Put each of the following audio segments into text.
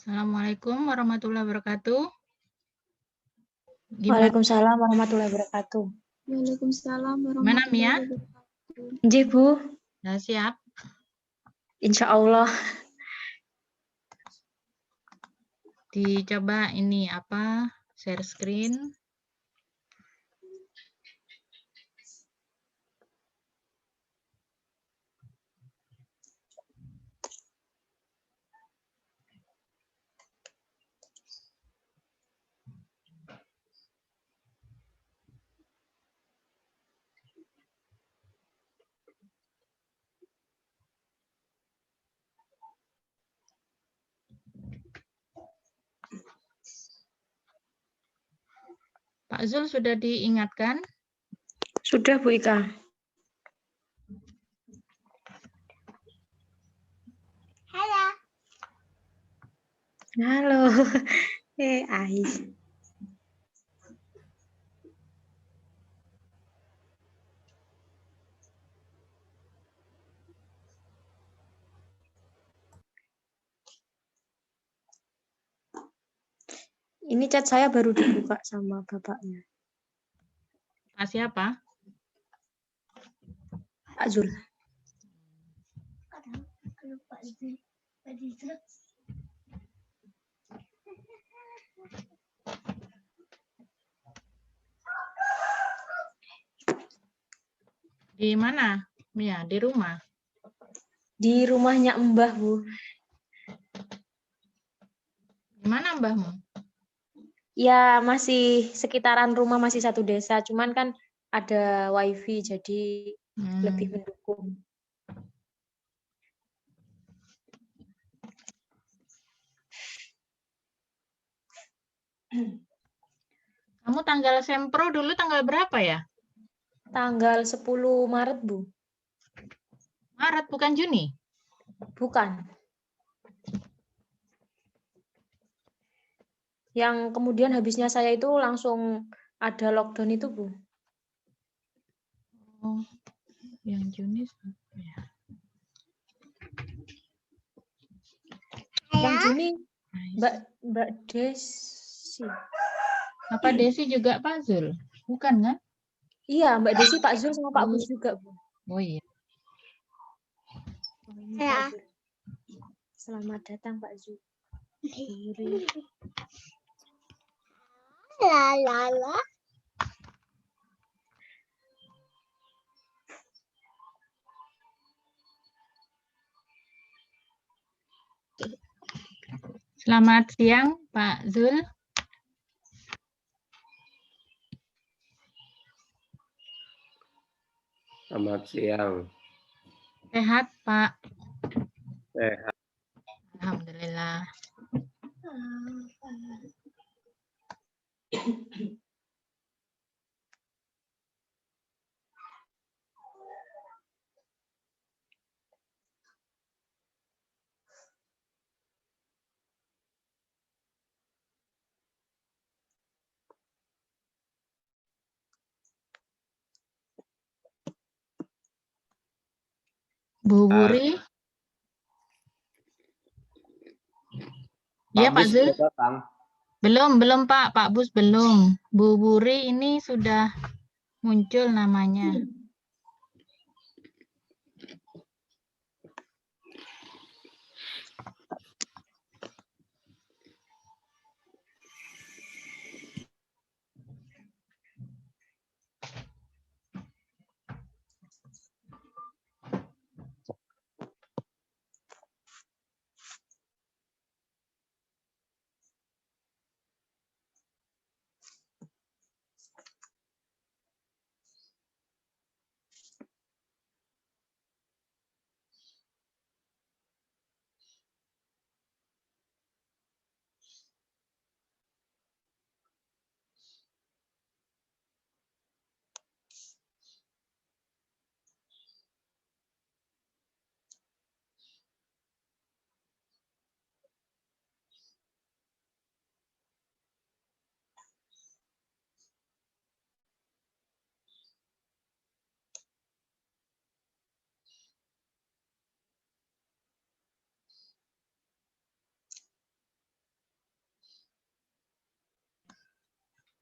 Assalamualaikum warahmatullahi wabarakatuh. Gimana? Waalaikumsalam warahmatullahi wabarakatuh. Waalaikumsalam Mia? warahmatullahi wabarakatuh. Nggih, Bu. Sudah siap? Insya Allah. Dicoba ini apa? Share screen. Pak Zul sudah diingatkan? Sudah, Bu Ika. Halo. Halo. Ais. Ini chat saya baru dibuka sama bapaknya. Pak siapa? Pak Zul. Di mana? Mia, di rumah. Di rumahnya Mbah, Bu. Di mana mbahmu? Ya, masih sekitaran rumah, masih satu desa. Cuman kan ada wifi, jadi lebih mendukung. Kamu tanggal sempro dulu tanggal berapa ya? Tanggal 10 Maret, Bu. Maret, bukan Juni? Bukan. Yang kemudian habisnya saya itu langsung ada lockdown itu, Bu. Oh, yang Juni sampai ya. Yang Juni Mbak Desi. Apa Desi juga Pak Zul? Bukan kan? Iya, Mbak Desi, Pak Zul sama Pak Bus juga, Bu. Oh iya. Ya. Selamat datang, Pak Zul. La la la. Selamat siang Pak Zul. Selamat siang. Sehat Pak? Sehat. Alhamdulillah. Bu Wuri? Iya Pak Zul? Belum Pak, Pak Bus belum. Bu Wuri ini sudah muncul namanya.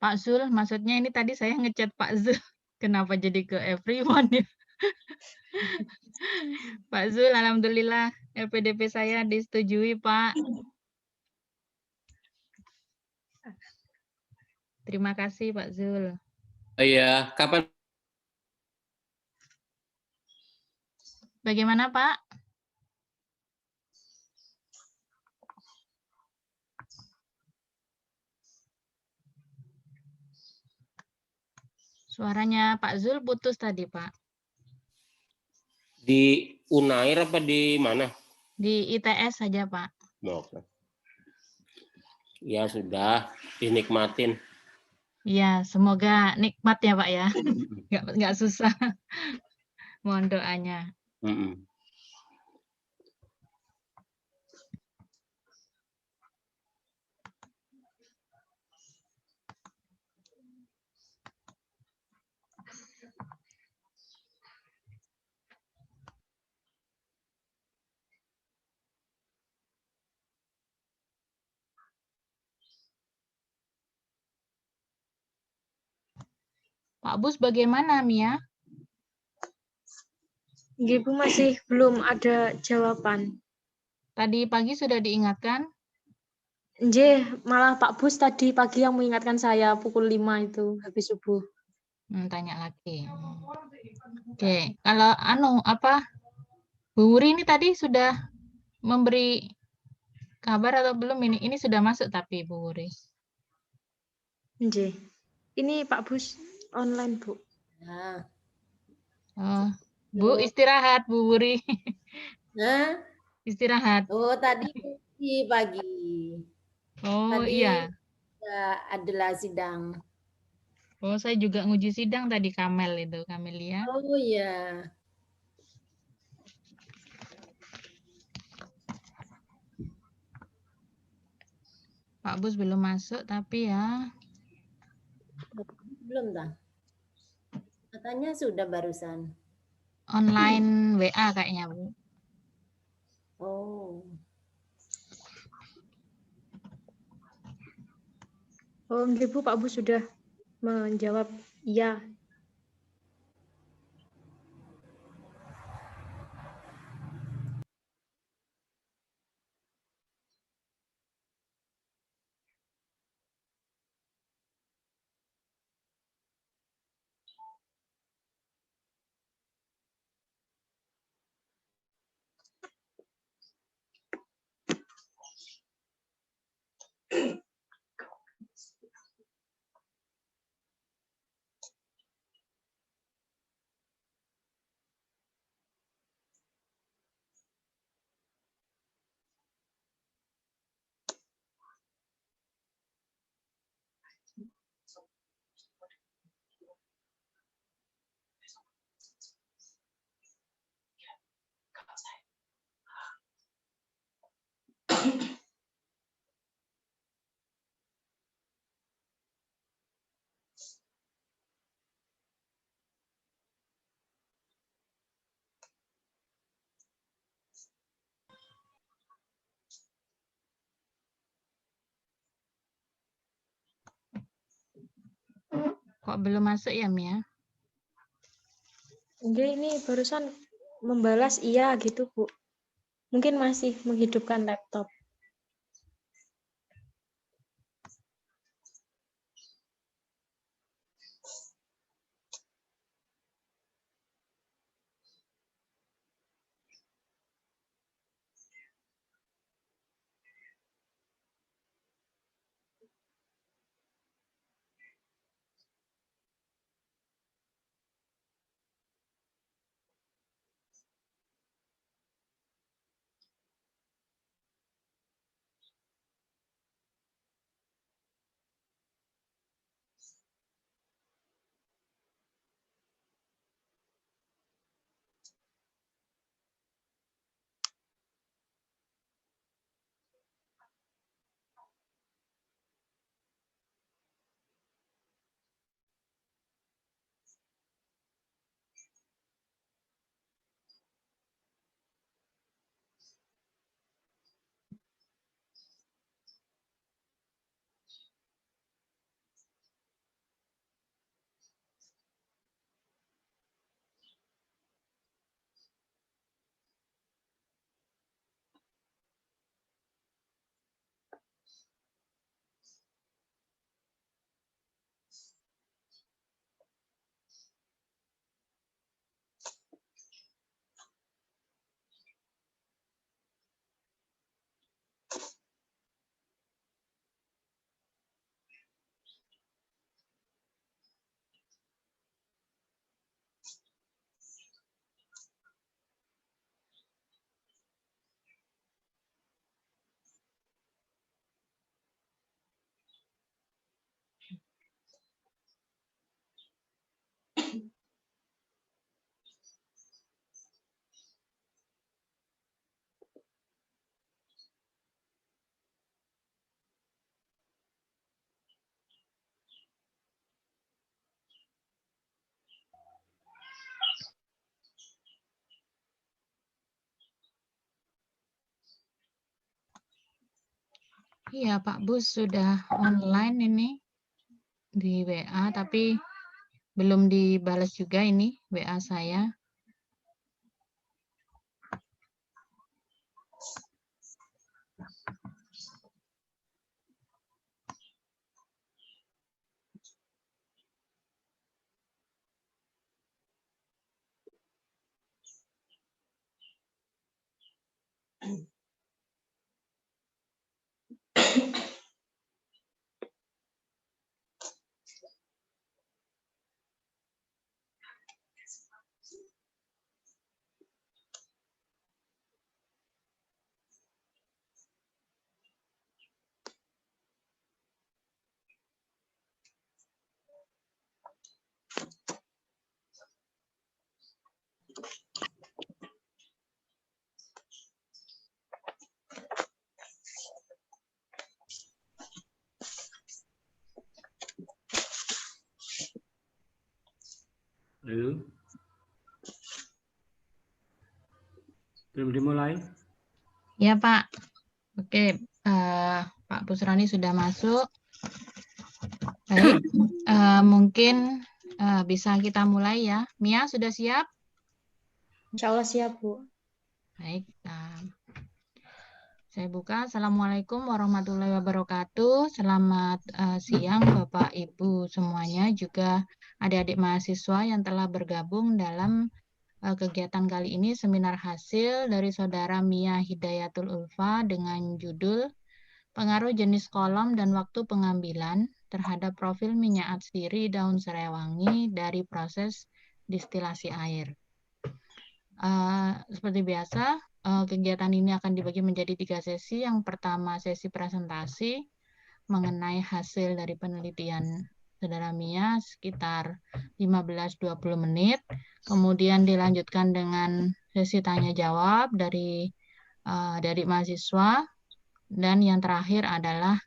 Pak Zul, maksudnya ini tadi saya ngechat Pak Zul. Kenapa jadi ke everyone ya? Pak Zul, alhamdulillah LPDP saya disetujui, Pak. Terima kasih, Pak Zul. Iya, kapan? Bagaimana, Pak? Suaranya Pak Zul putus tadi, Pak. Di Unair apa di mana? Di ITS saja, Pak. Oke. Ya sudah, dinikmatin. Iya, semoga nikmat ya, Pak ya. Nggak susah. Mohon doanya. Mm-mm. Pak Bus bagaimana, Mia? Ibu masih belum ada jawaban. Tadi pagi sudah diingatkan? Malah Pak Bus tadi pagi yang mengingatkan saya pukul 5 itu habis subuh. Tanya lagi. Oke, kalau Bu Wuri ini tadi sudah memberi kabar atau belum ini? Ini sudah masuk tapi Bu Wuri. Ini Pak Bus online, Bu. Nah, Oh, Bu istirahat Bu Wuri. nah, Istirahat. oh tadi pagi. Oh Tadi iya. adalah sidang. Oh saya juga nguji sidang tadi Kamel itu, Kamelia. Oh iya. Pak Bus belum masuk tapi ya. Belum dah. Katanya sudah barusan. Online WA kayaknya Bu. Oh. Oh, Bu, Pak Bus sudah menjawab iya. Kok belum masuk ya Mia? Ini barusan membalas iya gitu, Bu. Mungkin masih menghidupkan laptop. Iya, Pak Bus sudah online ini di WA, tapi belum dibalas juga ini WA saya. Halo. Belum dimulai? Ya, Pak. Oke, Pak Busroni sudah masuk. Baik, mungkin bisa kita mulai ya. Mia sudah siap? Insya Allah siap, Bu. Baik, saya buka. Assalamualaikum warahmatullahi wabarakatuh. Selamat siang Bapak Ibu semuanya, juga adik-adik mahasiswa yang telah bergabung dalam kegiatan kali ini, seminar hasil dari Saudara Mia Hidayatul Ulfa dengan judul Pengaruh Jenis Kolom dan Waktu Pengambilan terhadap Profil Minyak Atsiri Daun Serewangi dari Proses Distilasi Air. Seperti biasa, kegiatan ini akan dibagi menjadi 3 sesi. Yang pertama sesi presentasi mengenai hasil dari penelitian Saudara Mia sekitar 15-20 menit. Kemudian dilanjutkan dengan sesi tanya jawab dari mahasiswa. Dan yang terakhir adalah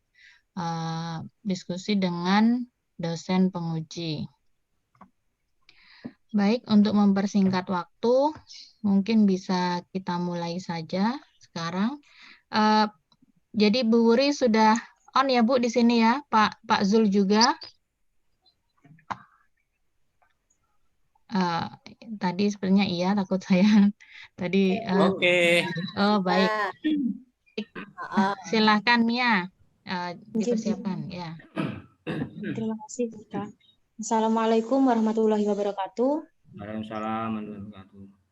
diskusi dengan dosen penguji. Baik, untuk mempersingkat waktu, mungkin bisa kita mulai saja sekarang. Jadi Bu Wuri sudah on ya Bu di sini ya, Pak Zul juga. Tadi sebenarnya iya, takut saya tadi. Oke. Oh baik. Silahkan Mia, dipersiapkan ya. Terima kasih, Buta. Assalamualaikum warahmatullahi wabarakatuh. Waalaikumsalam warahmatullahi wabarakatuh.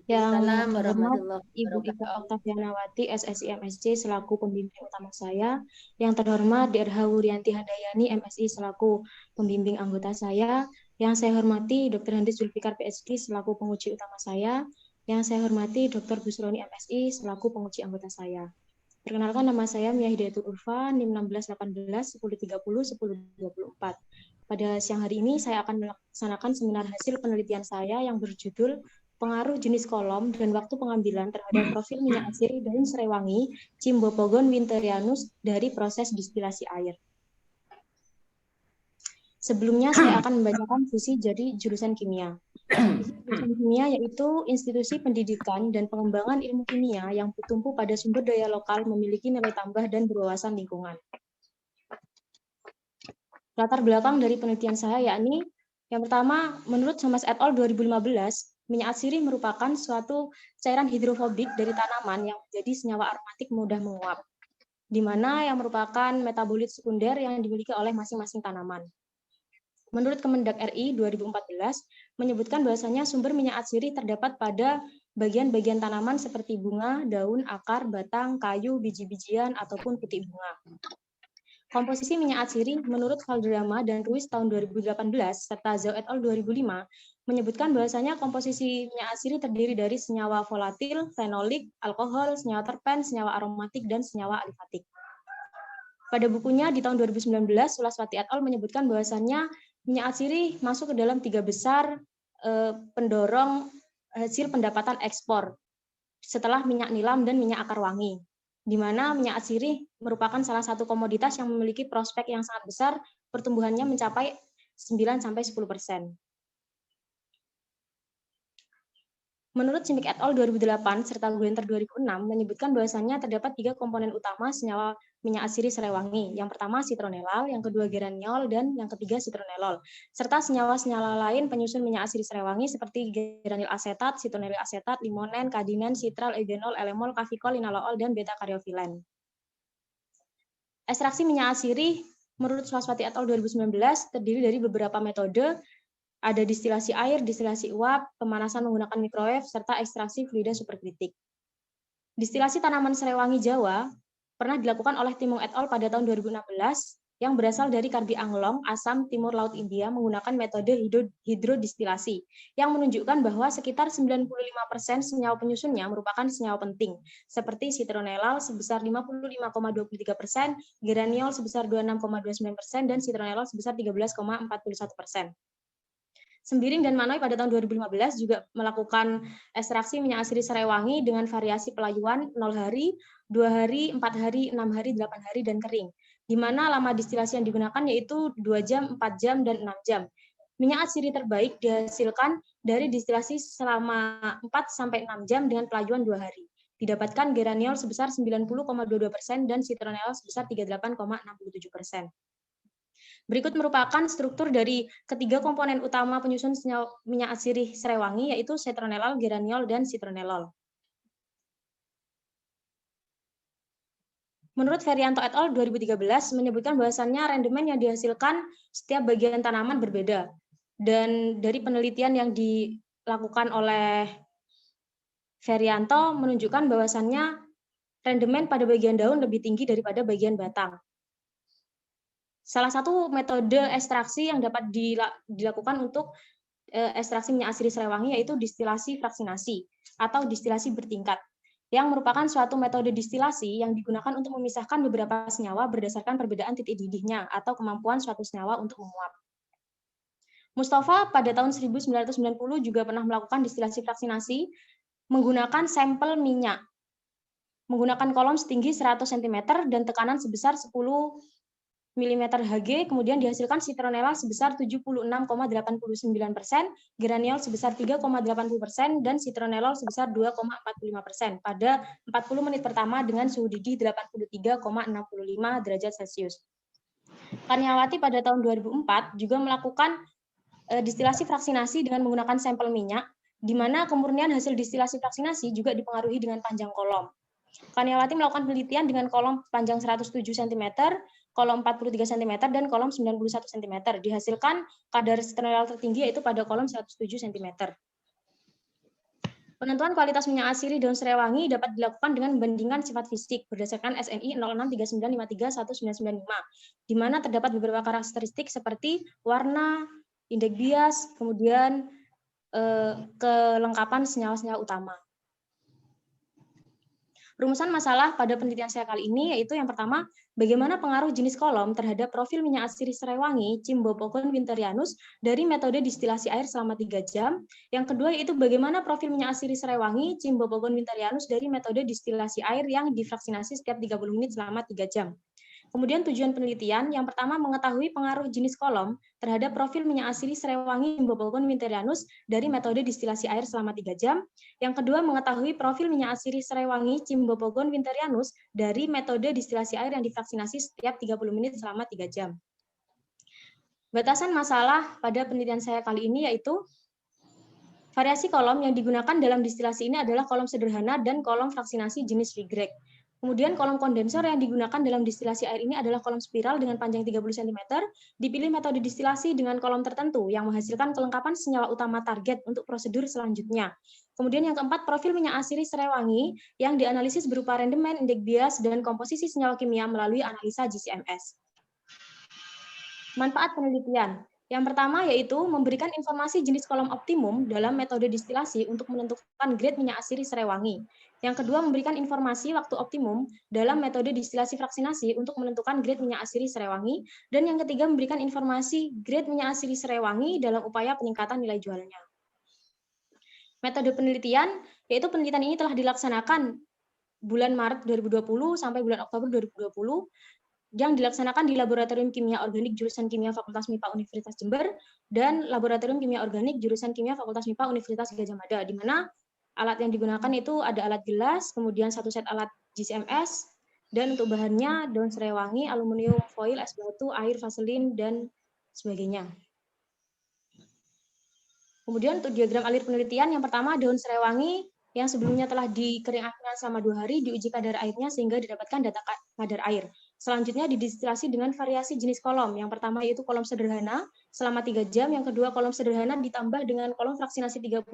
Yang Salam terhormat warahmatullahi Ibu Ika wabarakatuh. Oktavianawati, SSI MSc selaku pembimbing utama saya. Yang terhormat Dirha Wurianti Handayani, MSI selaku pembimbing anggota saya. Yang saya hormati Dr. Handis Zulfikar, PhD selaku penguji utama saya. Yang saya hormati Dr. Busroni, MSI selaku penguji anggota saya. Perkenalkan, nama saya Mia Hidayatul Ulfa, NIM 1618 1030 1024. Pada siang hari ini saya akan melaksanakan seminar hasil penelitian saya yang berjudul Pengaruh Jenis Kolom dan Waktu Pengambilan terhadap Profil Minyak Atsiri Daun Serewangi Cymbopogon winterianus dari proses distilasi air. Sebelumnya saya akan membacakan visi jadi jurusan kimia. Jurusan kimia yaitu institusi pendidikan dan pengembangan ilmu kimia yang bertumpu pada sumber daya lokal, memiliki nilai tambah dan berwawasan lingkungan. Latar belakang dari penelitian saya yakni yang pertama, menurut Thomas et al. 2015, minyak atsiri merupakan suatu cairan hidrofobik dari tanaman yang menjadi senyawa aromatik mudah menguap, di mana yang merupakan metabolit sekunder yang dimiliki oleh masing-masing tanaman. Menurut Kemendak RI 2014, menyebutkan bahwasanya sumber minyak atsiri terdapat pada bagian-bagian tanaman seperti bunga, daun, akar, batang, kayu, biji-bijian, ataupun putik bunga. Komposisi minyak atsiri menurut Valderrama dan Ruiz tahun 2018 serta Zhao et al. 2005 menyebutkan bahwasanya komposisi minyak atsiri terdiri dari senyawa volatil, fenolik, alkohol, senyawa terpen, senyawa aromatik, dan senyawa alifatik. Pada bukunya di tahun 2019, Sulaswati et al. Menyebutkan bahwasanya minyak atsiri masuk ke dalam 3 besar pendorong hasil pendapatan ekspor setelah minyak nilam dan minyak akar wangi, di mana minyak atsiri merupakan salah satu komoditas yang memiliki prospek yang sangat besar, pertumbuhannya mencapai 9-10%. Menurut Simic et al. 2008 serta Guenter 2006 menyebutkan bahwasannya terdapat 3 komponen utama senyawa minyak asiri serewangi. Yang pertama citronelal, yang kedua geraniol, dan yang ketiga citronelol. Serta senyawa-senyawa lain penyusun minyak asiri serewangi seperti geranil asetat, citronelil asetat, limonen, kadinen, citral, eugenol, elemol, kafikol, linalool, dan beta-karyofilen. Ekstraksi minyak asiri menurut Swaswati et al. 2019 terdiri dari beberapa metode. Ada distilasi air, distilasi uap, pemanasan menggunakan microwave, serta ekstraksi fluida superkritik. Distilasi tanaman serewangi Jawa pernah dilakukan oleh Timung et al. Pada tahun 2016 yang berasal dari Karbi Anglong, Assam, Timur Laut India menggunakan metode hidrodistilasi yang menunjukkan bahwa sekitar 95% senyawa penyusunnya merupakan senyawa penting, seperti citronelal sebesar 55,23%, geraniol sebesar 26,29%, dan citronelol sebesar 13,41%. Sembiring dan Manoy pada tahun 2015 juga melakukan ekstraksi minyak asiri serewangi dengan variasi pelayuan 0 hari, 2 hari, 4 hari, 6 hari, 8 hari, dan kering. Di mana lama distilasi yang digunakan yaitu 2 jam, 4 jam, dan 6 jam. Minyak asiri terbaik dihasilkan dari distilasi selama 4-6 jam dengan pelayuan 2 hari. Didapatkan geraniol sebesar 90,22% dan citronelal sebesar 38,67%. Berikut merupakan struktur dari ketiga komponen utama penyusun senyawa minyak asiri serewangi, yaitu citronelal, geraniol, dan citronelol. Menurut Ferianto et al. 2013 menyebutkan bahwasannya rendemen yang dihasilkan setiap bagian tanaman berbeda. Dan dari penelitian yang dilakukan oleh Ferianto menunjukkan bahwasannya rendemen pada bagian daun lebih tinggi daripada bagian batang. Salah satu metode ekstraksi yang dapat dilakukan untuk ekstraksi minyak asiri serewangi yaitu distilasi fraksinasi atau distilasi bertingkat, yang merupakan suatu metode distilasi yang digunakan untuk memisahkan beberapa senyawa berdasarkan perbedaan titik didihnya atau kemampuan suatu senyawa untuk menguap. Mustafa pada tahun 1990 juga pernah melakukan distilasi fraksinasi menggunakan sampel minyak, menggunakan kolom setinggi 100 cm dan tekanan sebesar 10 mm Hg, kemudian dihasilkan citronelal sebesar 76,89%, geraniol sebesar 3,80%, dan citronelol sebesar 2,45% pada 40 menit pertama dengan suhu didih 83,65 derajat Celcius. Karniawati pada tahun 2004 juga melakukan distilasi fraksinasi dengan menggunakan sampel minyak, di mana kemurnian hasil distilasi fraksinasi juga dipengaruhi dengan panjang kolom. Karniawati melakukan penelitian dengan kolom panjang 107 cm, kolom 43 cm, dan kolom 91 cm. Dihasilkan kadar citronelal tertinggi yaitu pada kolom 107 cm. Penentuan kualitas minyak asiri daun serewangi dapat dilakukan dengan membandingkan sifat fisik berdasarkan SNI 0639531995, di mana terdapat beberapa karakteristik seperti warna, indeks bias, kemudian kelengkapan senyawa-senyawa utama. Rumusan masalah pada penelitian saya kali ini yaitu yang pertama, bagaimana pengaruh jenis kolom terhadap profil minyak asiri serewangi Cymbopogon winterianus dari metode distilasi air selama 3 jam. Yang kedua yaitu bagaimana profil minyak asiri serewangi Cymbopogon winterianus dari metode distilasi air yang difraksinasi setiap 30 menit selama 3 jam. Kemudian tujuan penelitian, yang pertama mengetahui pengaruh jenis kolom terhadap profil minyak asiri serewangi Cymbopogon winterianus dari metode distilasi air selama 3 jam. Yang kedua mengetahui profil minyak asiri serewangi Cymbopogon winterianus dari metode distilasi air yang difraksinasi setiap 30 menit selama 3 jam. Batasan masalah pada penelitian saya kali ini yaitu variasi kolom yang digunakan dalam distilasi ini adalah kolom sederhana dan kolom fraksinasi jenis Vigreg. Kemudian kolom kondensor yang digunakan dalam distilasi air ini adalah kolom spiral dengan panjang 30 cm. Dipilih metode distilasi dengan kolom tertentu yang menghasilkan kelengkapan senyawa utama target untuk prosedur selanjutnya. Kemudian yang keempat, profil minyak asiri serewangi yang dianalisis berupa rendemen, indeks bias, dan komposisi senyawa kimia melalui analisa GCMS. Manfaat penelitian. Yang pertama yaitu memberikan informasi jenis kolom optimum dalam metode distilasi untuk menentukan grade minyak asiri serewangi. Yang kedua, memberikan informasi waktu optimum dalam metode distilasi fraksinasi untuk menentukan grade minyak asiri serewangi. Dan yang ketiga, memberikan informasi grade minyak asiri serewangi dalam upaya peningkatan nilai jualnya. Metode penelitian, yaitu penelitian ini telah dilaksanakan bulan Maret 2020 sampai bulan Oktober 2020, yang dilaksanakan di Laboratorium Kimia Organik Jurusan Kimia Fakultas MIPA Universitas Jember dan Laboratorium Kimia Organik Jurusan Kimia Fakultas MIPA Universitas Gadjah Mada, di mana Alat yang digunakan itu ada alat gelas, kemudian 1 set alat GCMS, dan untuk bahannya daun serai wangi, aluminium foil, es batu, air, vaselin, dan sebagainya. Kemudian untuk diagram alir penelitian, yang pertama daun serai wangi yang sebelumnya telah dikeringkan selama 2 hari, diuji kadar airnya sehingga didapatkan data kadar air. Selanjutnya didistilasi dengan variasi jenis kolom. Yang pertama yaitu kolom sederhana selama 3 jam, yang kedua kolom sederhana ditambah dengan kolom fraksinasi 30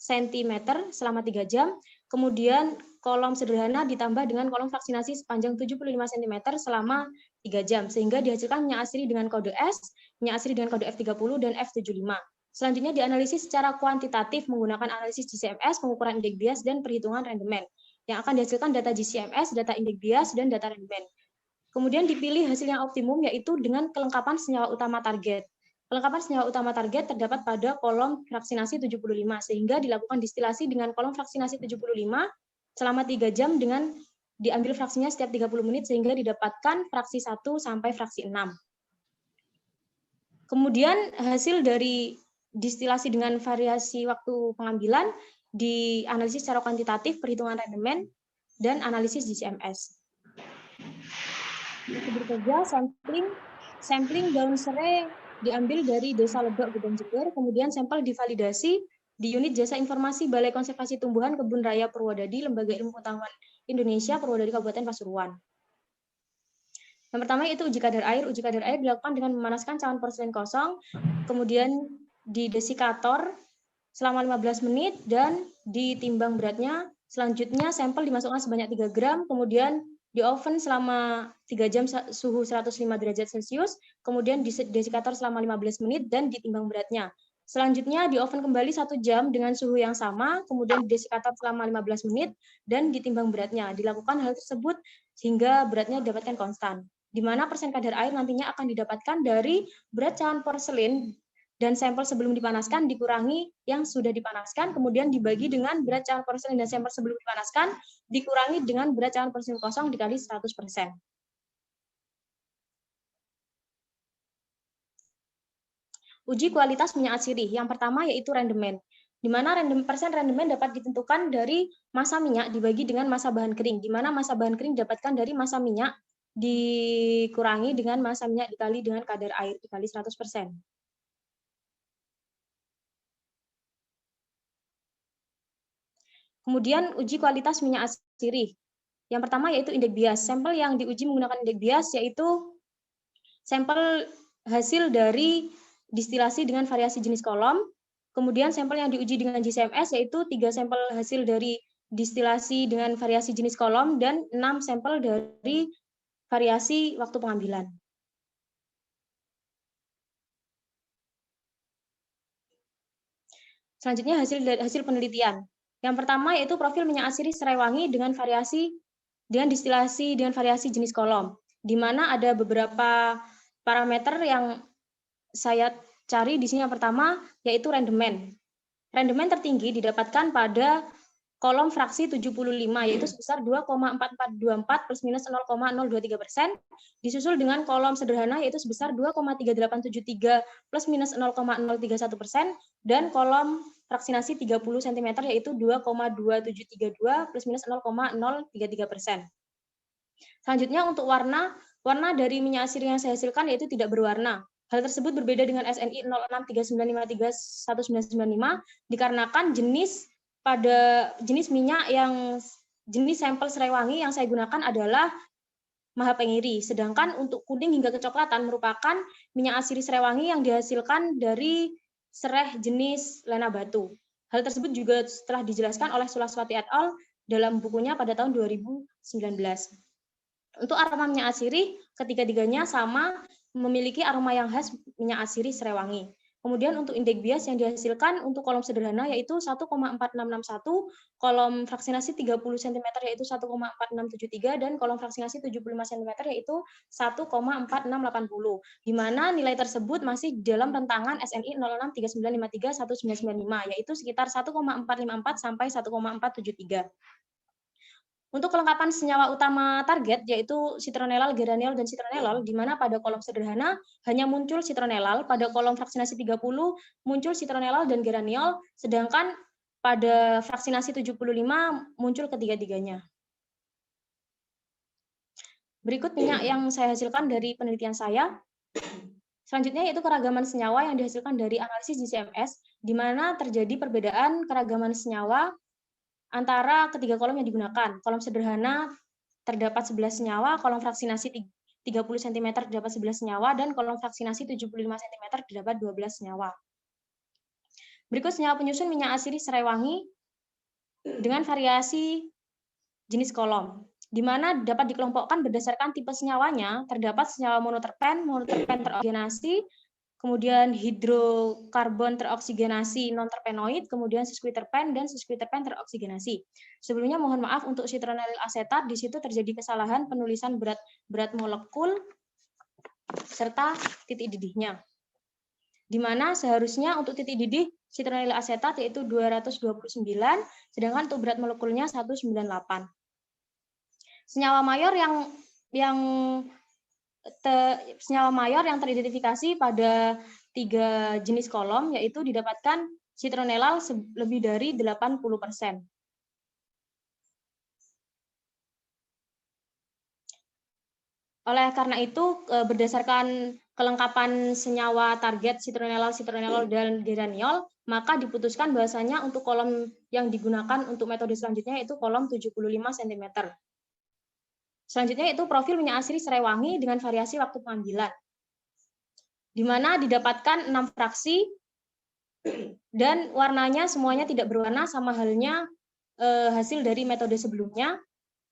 cm selama 3 jam, kemudian kolom sederhana ditambah dengan kolom fraksinasi sepanjang 75 cm selama 3 jam, sehingga dihasilkan minyak asiri dengan kode S, minyak asiri dengan kode F30 dan F75. Selanjutnya dianalisis secara kuantitatif menggunakan analisis GCMS, pengukuran indeks bias, dan perhitungan rendemen. Yang akan dihasilkan data GCMS, data indeks bias, dan data rendemen. Kemudian dipilih hasil yang optimum, yaitu dengan kelengkapan senyawa utama target. Kelengkapan senyawa utama target terdapat pada kolom fraksinasi 75, sehingga dilakukan distilasi dengan kolom fraksinasi 75 selama 3 jam dengan diambil fraksinya setiap 30 menit, sehingga didapatkan fraksi 1 sampai fraksi 6. Kemudian hasil dari distilasi dengan variasi waktu pengambilan dianalisis secara kuantitatif, perhitungan rendemen, dan analisis GCMS. Yang berikutnya sampling daun serai diambil dari Desa Lebak, Gudang Jember, kemudian sampel divalidasi di unit jasa informasi Balai Konservasi Tumbuhan Kebun Raya Purwodadi, Lembaga Ilmu Pengetahuan Indonesia, Purwodadi Kabupaten Pasuruan. Yang pertama itu uji kadar air. Uji kadar air dilakukan dengan memanaskan cawan porselin kosong, kemudian di desikator selama 15 menit dan ditimbang beratnya. Selanjutnya sampel dimasukkan sebanyak 3 gram, kemudian di oven selama 3 jam suhu 105 derajat Celcius, kemudian di desikator selama 15 menit dan ditimbang beratnya. Selanjutnya di oven kembali 1 jam dengan suhu yang sama, kemudian di desikator selama 15 menit dan ditimbang beratnya. Dilakukan hal tersebut sehingga beratnya didapatkan konstan, di mana persen kadar air nantinya akan didapatkan dari berat cawan porselin dan sampel sebelum dipanaskan dikurangi yang sudah dipanaskan, kemudian dibagi dengan berat cawan porselin dan sampel sebelum dipanaskan dikurangi dengan berat cawan porselin kosong dikali 100%. Uji kualitas minyak atsiri. Yang pertama yaitu rendemen, di mana persen rendemen dapat ditentukan dari massa minyak dibagi dengan massa bahan kering, di mana massa bahan kering didapatkan dari massa minyak dikurangi dengan massa minyak dikali dengan kadar air dikali 100%. Kemudian uji kualitas minyak atsiri. Yang pertama yaitu indeks bias. Sampel yang diuji menggunakan indeks bias yaitu sampel hasil dari distilasi dengan variasi jenis kolom. Kemudian sampel yang diuji dengan GCMS yaitu 3 sampel hasil dari distilasi dengan variasi jenis kolom dan 6 sampel dari variasi waktu pengambilan. Selanjutnya hasil penelitian. Yang pertama yaitu profil minyak asiri serai wangi dengan distilasi dengan variasi jenis kolom, di mana ada beberapa parameter yang saya cari di sini. Yang pertama yaitu rendemen. Rendemen tertinggi didapatkan pada kolom fraksi 75 yaitu sebesar 2,4424 plus minus 0,023%, disusul dengan kolom sederhana yaitu sebesar 2,3873 plus minus 0,031%, dan kolom fraksinasi 30 cm yaitu 2,2732 plus minus 0,033%. Selanjutnya untuk warna dari minyak asiri yang saya hasilkan yaitu tidak berwarna. Hal tersebut berbeda dengan SNI 0639531995 dikarenakan jenis minyak yang jenis sampel serai wangi yang saya gunakan adalah Mahapengiri. Sedangkan untuk kuning hingga kecoklatan merupakan minyak asiri serai wangi yang dihasilkan dari serai jenis lena batu. Hal tersebut juga telah dijelaskan oleh Sulaswati et al. Dalam bukunya pada tahun 2019. Untuk aroma minyak asiri, ketiga-tiganya sama memiliki aroma yang khas minyak asiri serai wangi. Kemudian untuk indeks bias yang dihasilkan untuk kolom sederhana yaitu 1,4661, kolom fraksinasi 30 cm yaitu 1,4673, dan kolom fraksinasi 75 cm yaitu 1,4680, di mana nilai tersebut masih dalam rentangan SNI 0639531995 yaitu sekitar 1,454 sampai 1,473. Untuk kelengkapan senyawa utama target yaitu citronellal, geraniol, dan citronellol, di mana pada kolom sederhana hanya muncul citronellal, pada kolom fraksinasi 30 muncul citronellal dan geraniol, sedangkan pada fraksinasi 75 muncul ketiga-tiganya. Berikut minyak yang saya hasilkan dari penelitian saya. Selanjutnya yaitu keragaman senyawa yang dihasilkan dari analisis GCMS, di mana terjadi perbedaan keragaman senyawa antara ketiga kolom yang digunakan. Kolom sederhana terdapat 11 senyawa, kolom fraksinasi 30 cm terdapat 11 senyawa, dan kolom fraksinasi 75 cm terdapat 12 senyawa. Berikut senyawa penyusun minyak asiri serai wangi dengan variasi jenis kolom, di mana dapat dikelompokkan berdasarkan tipe senyawanya. Terdapat senyawa monoterpen teroksigenasi, kemudian hidrokarbon teroksigenasi non-terpenoid, kemudian sesquiterpen dan sesquiterpen teroksigenasi. Sebelumnya mohon maaf untuk citronelyl asetat, di situ terjadi kesalahan penulisan berat molekul serta titik didihnya. Di mana seharusnya untuk titik didih citronelyl asetat yaitu 229, sedangkan untuk berat molekulnya 198. Senyawa mayor yang teridentifikasi pada 3 jenis kolom yaitu didapatkan citronelal lebih dari 80%. Oleh karena itu, berdasarkan kelengkapan senyawa target citronelal, dan geraniol, maka diputuskan bahwasanya untuk kolom yang digunakan untuk metode selanjutnya yaitu kolom 75 cm. Selanjutnya itu profil minyak asiri serai wangi dengan variasi waktu pengambilan, di mana didapatkan 6 fraksi dan warnanya semuanya tidak berwarna, sama halnya hasil dari metode sebelumnya.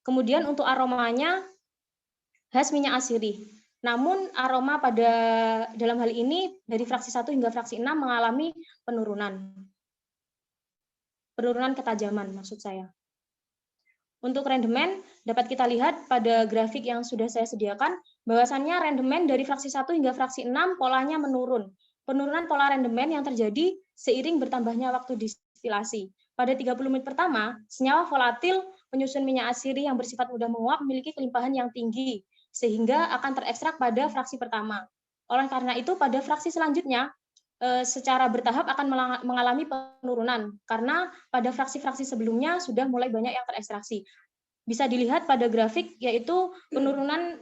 Kemudian untuk aromanya khas minyak asiri. Namun aroma dalam hal ini dari fraksi 1 hingga fraksi 6 mengalami penurunan ketajaman maksud saya. Untuk rendemen dapat kita lihat pada grafik yang sudah saya sediakan bahwasannya rendemen dari fraksi 1 hingga fraksi 6 polanya menurun. Penurunan pola rendemen yang terjadi seiring bertambahnya waktu distilasi. Pada 30 menit pertama, senyawa volatil penyusun minyak asiri yang bersifat mudah menguap memiliki kelimpahan yang tinggi sehingga akan terekstrak pada fraksi pertama. Oleh karena itu pada fraksi selanjutnya secara bertahap akan mengalami penurunan karena pada fraksi-fraksi sebelumnya sudah mulai banyak yang terekstraksi. Bisa dilihat pada grafik yaitu penurunan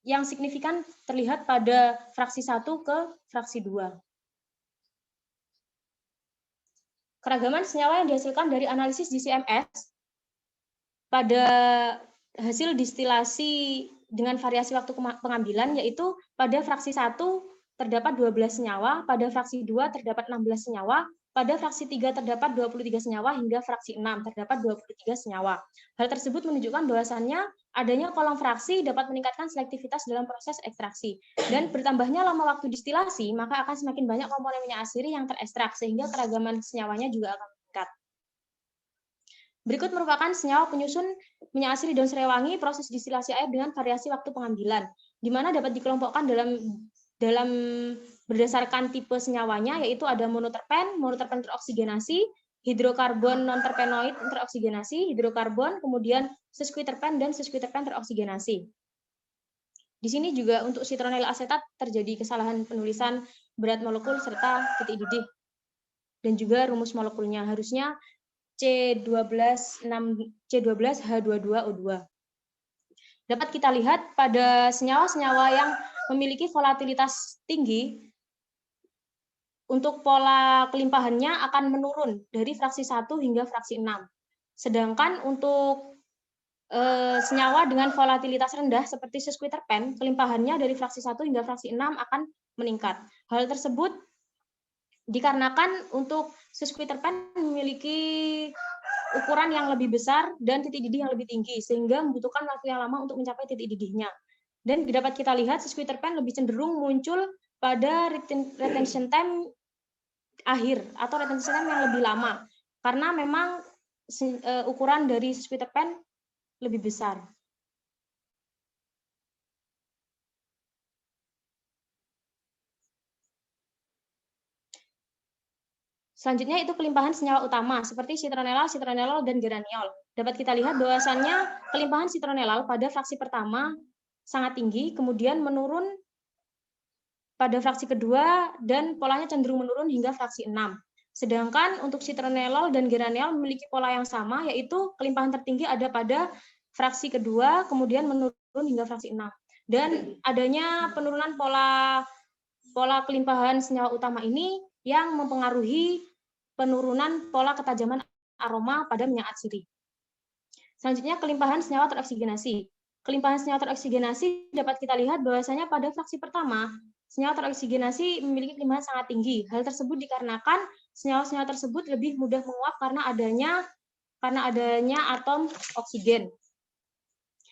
yang signifikan terlihat pada fraksi 1 ke fraksi 2. Keragaman senyawa yang dihasilkan dari analisis GCMS pada hasil distilasi dengan variasi waktu pengambilan yaitu pada fraksi 1 terdapat 12 senyawa, pada fraksi 2 terdapat 16 senyawa, pada fraksi 3 terdapat 23 senyawa, hingga fraksi 6 terdapat 23 senyawa. Hal tersebut menunjukkan bahwasannya adanya kolom fraksi dapat meningkatkan selektivitas dalam proses ekstraksi. Dan bertambahnya lama waktu distilasi, maka akan semakin banyak komponen minyak asiri yang terekstrak, sehingga keragaman senyawanya juga akan meningkat. Berikut merupakan senyawa penyusun minyak asiri daun serai wangi proses distilasi air dengan variasi waktu pengambilan, di mana dapat dikelompokkan dalam berdasarkan tipe senyawanya, yaitu ada monoterpen teroksigenasi, hidrokarbon non-terpenoid teroksigenasi, hidrokarbon, kemudian sesquiterpen dan sesquiterpen teroksigenasi. Di sini juga untuk citronelyl asetat terjadi kesalahan penulisan berat molekul serta titik didih dan juga rumus molekulnya, harusnya C12H22O2. Dapat kita lihat pada senyawa-senyawa yang memiliki volatilitas tinggi, untuk pola kelimpahannya akan menurun dari fraksi 1 hingga fraksi 6. Sedangkan untuk senyawa dengan volatilitas rendah seperti sesquiterpen, kelimpahannya dari fraksi 1 hingga fraksi 6 akan meningkat. Hal tersebut dikarenakan untuk sesquiterpen memiliki ukuran yang lebih besar dan titik didih yang lebih tinggi, sehingga membutuhkan waktu yang lama untuk mencapai titik didihnya. Dan dapat kita lihat sesquiterpen lebih cenderung muncul pada retention time akhir atau retention time yang lebih lama, karena memang ukuran dari sesquiterpen lebih besar. Selanjutnya itu kelimpahan senyawa utama seperti citronelal, dan geraniol. Dapat kita lihat bahwasannya kelimpahan citronelal pada fraksi pertama sangat tinggi, kemudian menurun pada fraksi kedua dan polanya cenderung menurun hingga fraksi 6. Sedangkan untuk citronellol dan geraniol memiliki pola yang sama, yaitu kelimpahan tertinggi ada pada fraksi kedua, kemudian menurun hingga fraksi 6. Dan adanya penurunan pola kelimpahan senyawa utama ini yang mempengaruhi penurunan pola ketajaman aroma pada minyak atsiri. Selanjutnya, kelimpahan senyawa teroksigenasi. Kelimpahan senyawa teroksigenasi dapat kita lihat bahwasanya pada fraksi pertama, senyawa teroksigenasi memiliki kelimpahan sangat tinggi. Hal tersebut dikarenakan senyawa-senyawa tersebut lebih mudah menguap karena adanya atom oksigen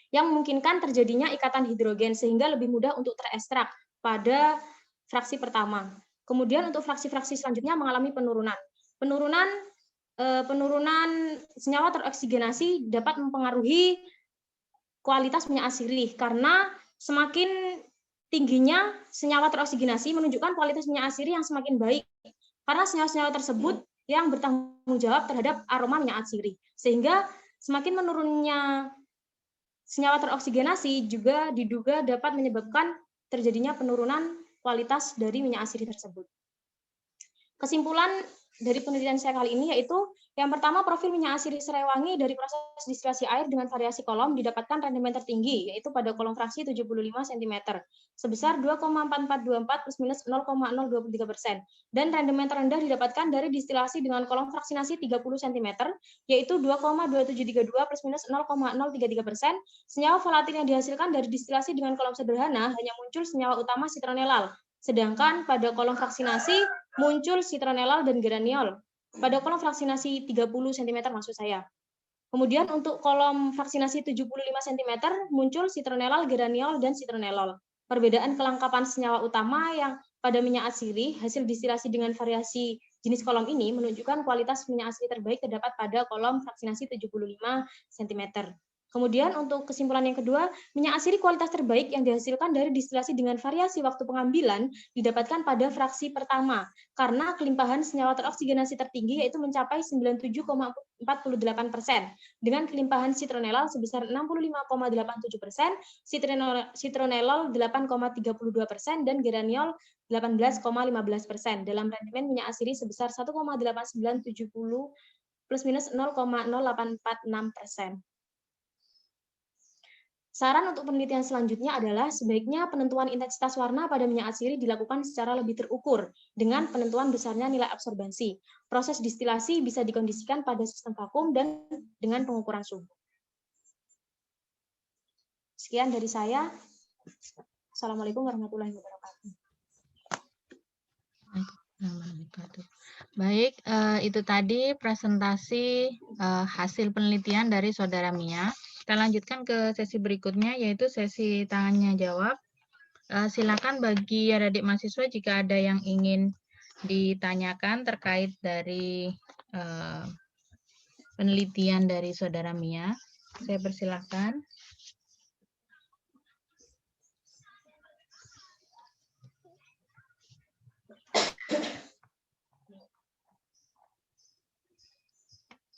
yang memungkinkan terjadinya ikatan hidrogen sehingga lebih mudah untuk terekstrak pada fraksi pertama. Kemudian untuk fraksi-fraksi selanjutnya mengalami penurunan. Penurunan senyawa teroksigenasi dapat mempengaruhi kualitas minyak atsiri karena semakin tingginya senyawa teroksigenasi menunjukkan kualitas minyak atsiri yang semakin baik karena senyawa-senyawa tersebut yang bertanggung jawab terhadap aroma minyak atsiri. Sehingga semakin menurunnya senyawa teroksigenasi juga diduga dapat menyebabkan terjadinya penurunan kualitas dari minyak atsiri tersebut. Kesimpulan dari penelitian saya kali ini yaitu yang pertama, profil minyak atsiri serai wangi dari proses distilasi air dengan variasi kolom didapatkan rendemen tertinggi, yaitu pada kolom fraksi 75 cm, sebesar 2,4424 plus minus 0,023%. Dan rendemen terendah didapatkan dari distilasi dengan kolom fraksinasi 30 cm, yaitu 2,2732 plus minus 0,033%. Senyawa volatil yang dihasilkan dari distilasi dengan kolom sederhana hanya muncul senyawa utama citronellal, sedangkan pada kolom fraksinasi muncul citronellal dan geraniol. Pada kolom fraksinasi 30 cm maksud saya. Kemudian untuk kolom fraksinasi 75 cm muncul citronellal, geraniol, dan citronellol. Perbedaan kelengkapan senyawa utama yang pada minyak atsiri hasil distilasi dengan variasi jenis kolom ini menunjukkan kualitas minyak atsiri terbaik terdapat pada kolom fraksinasi 75 cm. Kemudian untuk kesimpulan yang kedua, minyak atsiri kualitas terbaik yang dihasilkan dari distilasi dengan variasi waktu pengambilan didapatkan pada fraksi pertama, karena kelimpahan senyawa teroksigenasi tertinggi yaitu mencapai 97,48%, dengan kelimpahan citronellal sebesar 65,87%, citronellol 8,32%, dan geraniol 18,15%, dalam rendemen minyak atsiri sebesar 1,8970 plus minus 0,0846%. Saran untuk penelitian selanjutnya adalah sebaiknya penentuan intensitas warna pada minyak atsiri dilakukan secara lebih terukur dengan penentuan besarnya nilai absorbansi. Proses distilasi bisa dikondisikan pada sistem vakum dan dengan pengukuran suhu. Sekian dari saya. Assalamualaikum warahmatullahi wabarakatuh. Baik, itu tadi presentasi hasil penelitian dari Saudara Mia. Kita lanjutkan ke sesi berikutnya, yaitu sesi tanya jawab. Silakan bagi adik mahasiswa jika ada yang ingin ditanyakan terkait dari penelitian dari Saudara Mia. Saya persilahkan.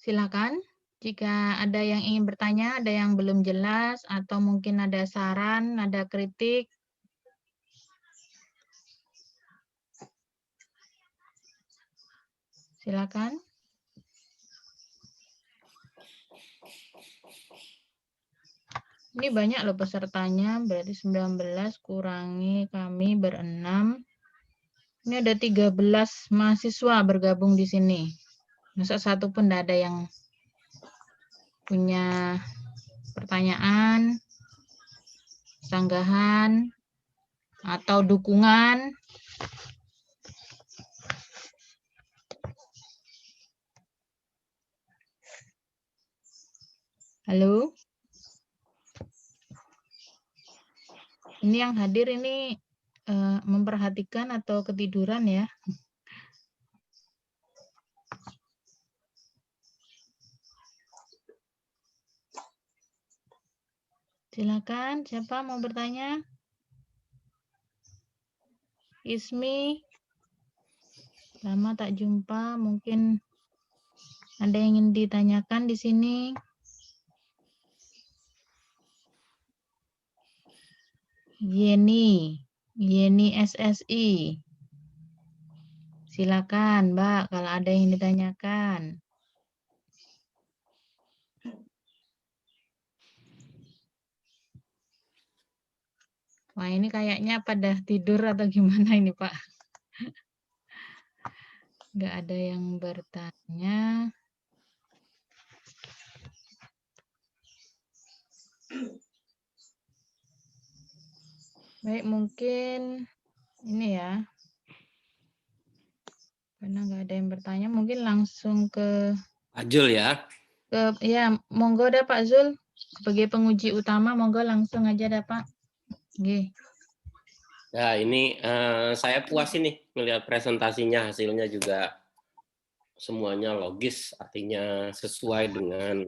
Silakan. Jika ada yang ingin bertanya, ada yang belum jelas, atau mungkin ada saran, ada kritik. Silakan. Ini banyak loh pesertanya, berarti 19 kurangi kami berenam. Ini ada 13 mahasiswa bergabung di sini. Masa satu pun tidak ada yang punya pertanyaan, sanggahan, atau dukungan. Halo? Ini yang hadir ini memperhatikan atau ketiduran ya? Silakan, siapa mau bertanya? Ismi, lama tak jumpa, mungkin ada yang ingin ditanyakan di sini. Yeni SSI. Silakan, Mbak, kalau ada yang ditanyakan. Wah, ini kayaknya pada tidur atau gimana ini, Pak? Nggak ada yang bertanya. Baik, mungkin ini ya. Karena nggak ada yang bertanya, mungkin langsung ke Ajul ya. ya, monggo dah Pak Zul. Sebagai penguji utama, monggo langsung aja dah Pak. Oke. Ya, ini saya puas ini melihat presentasinya, hasilnya juga semuanya logis, artinya sesuai dengan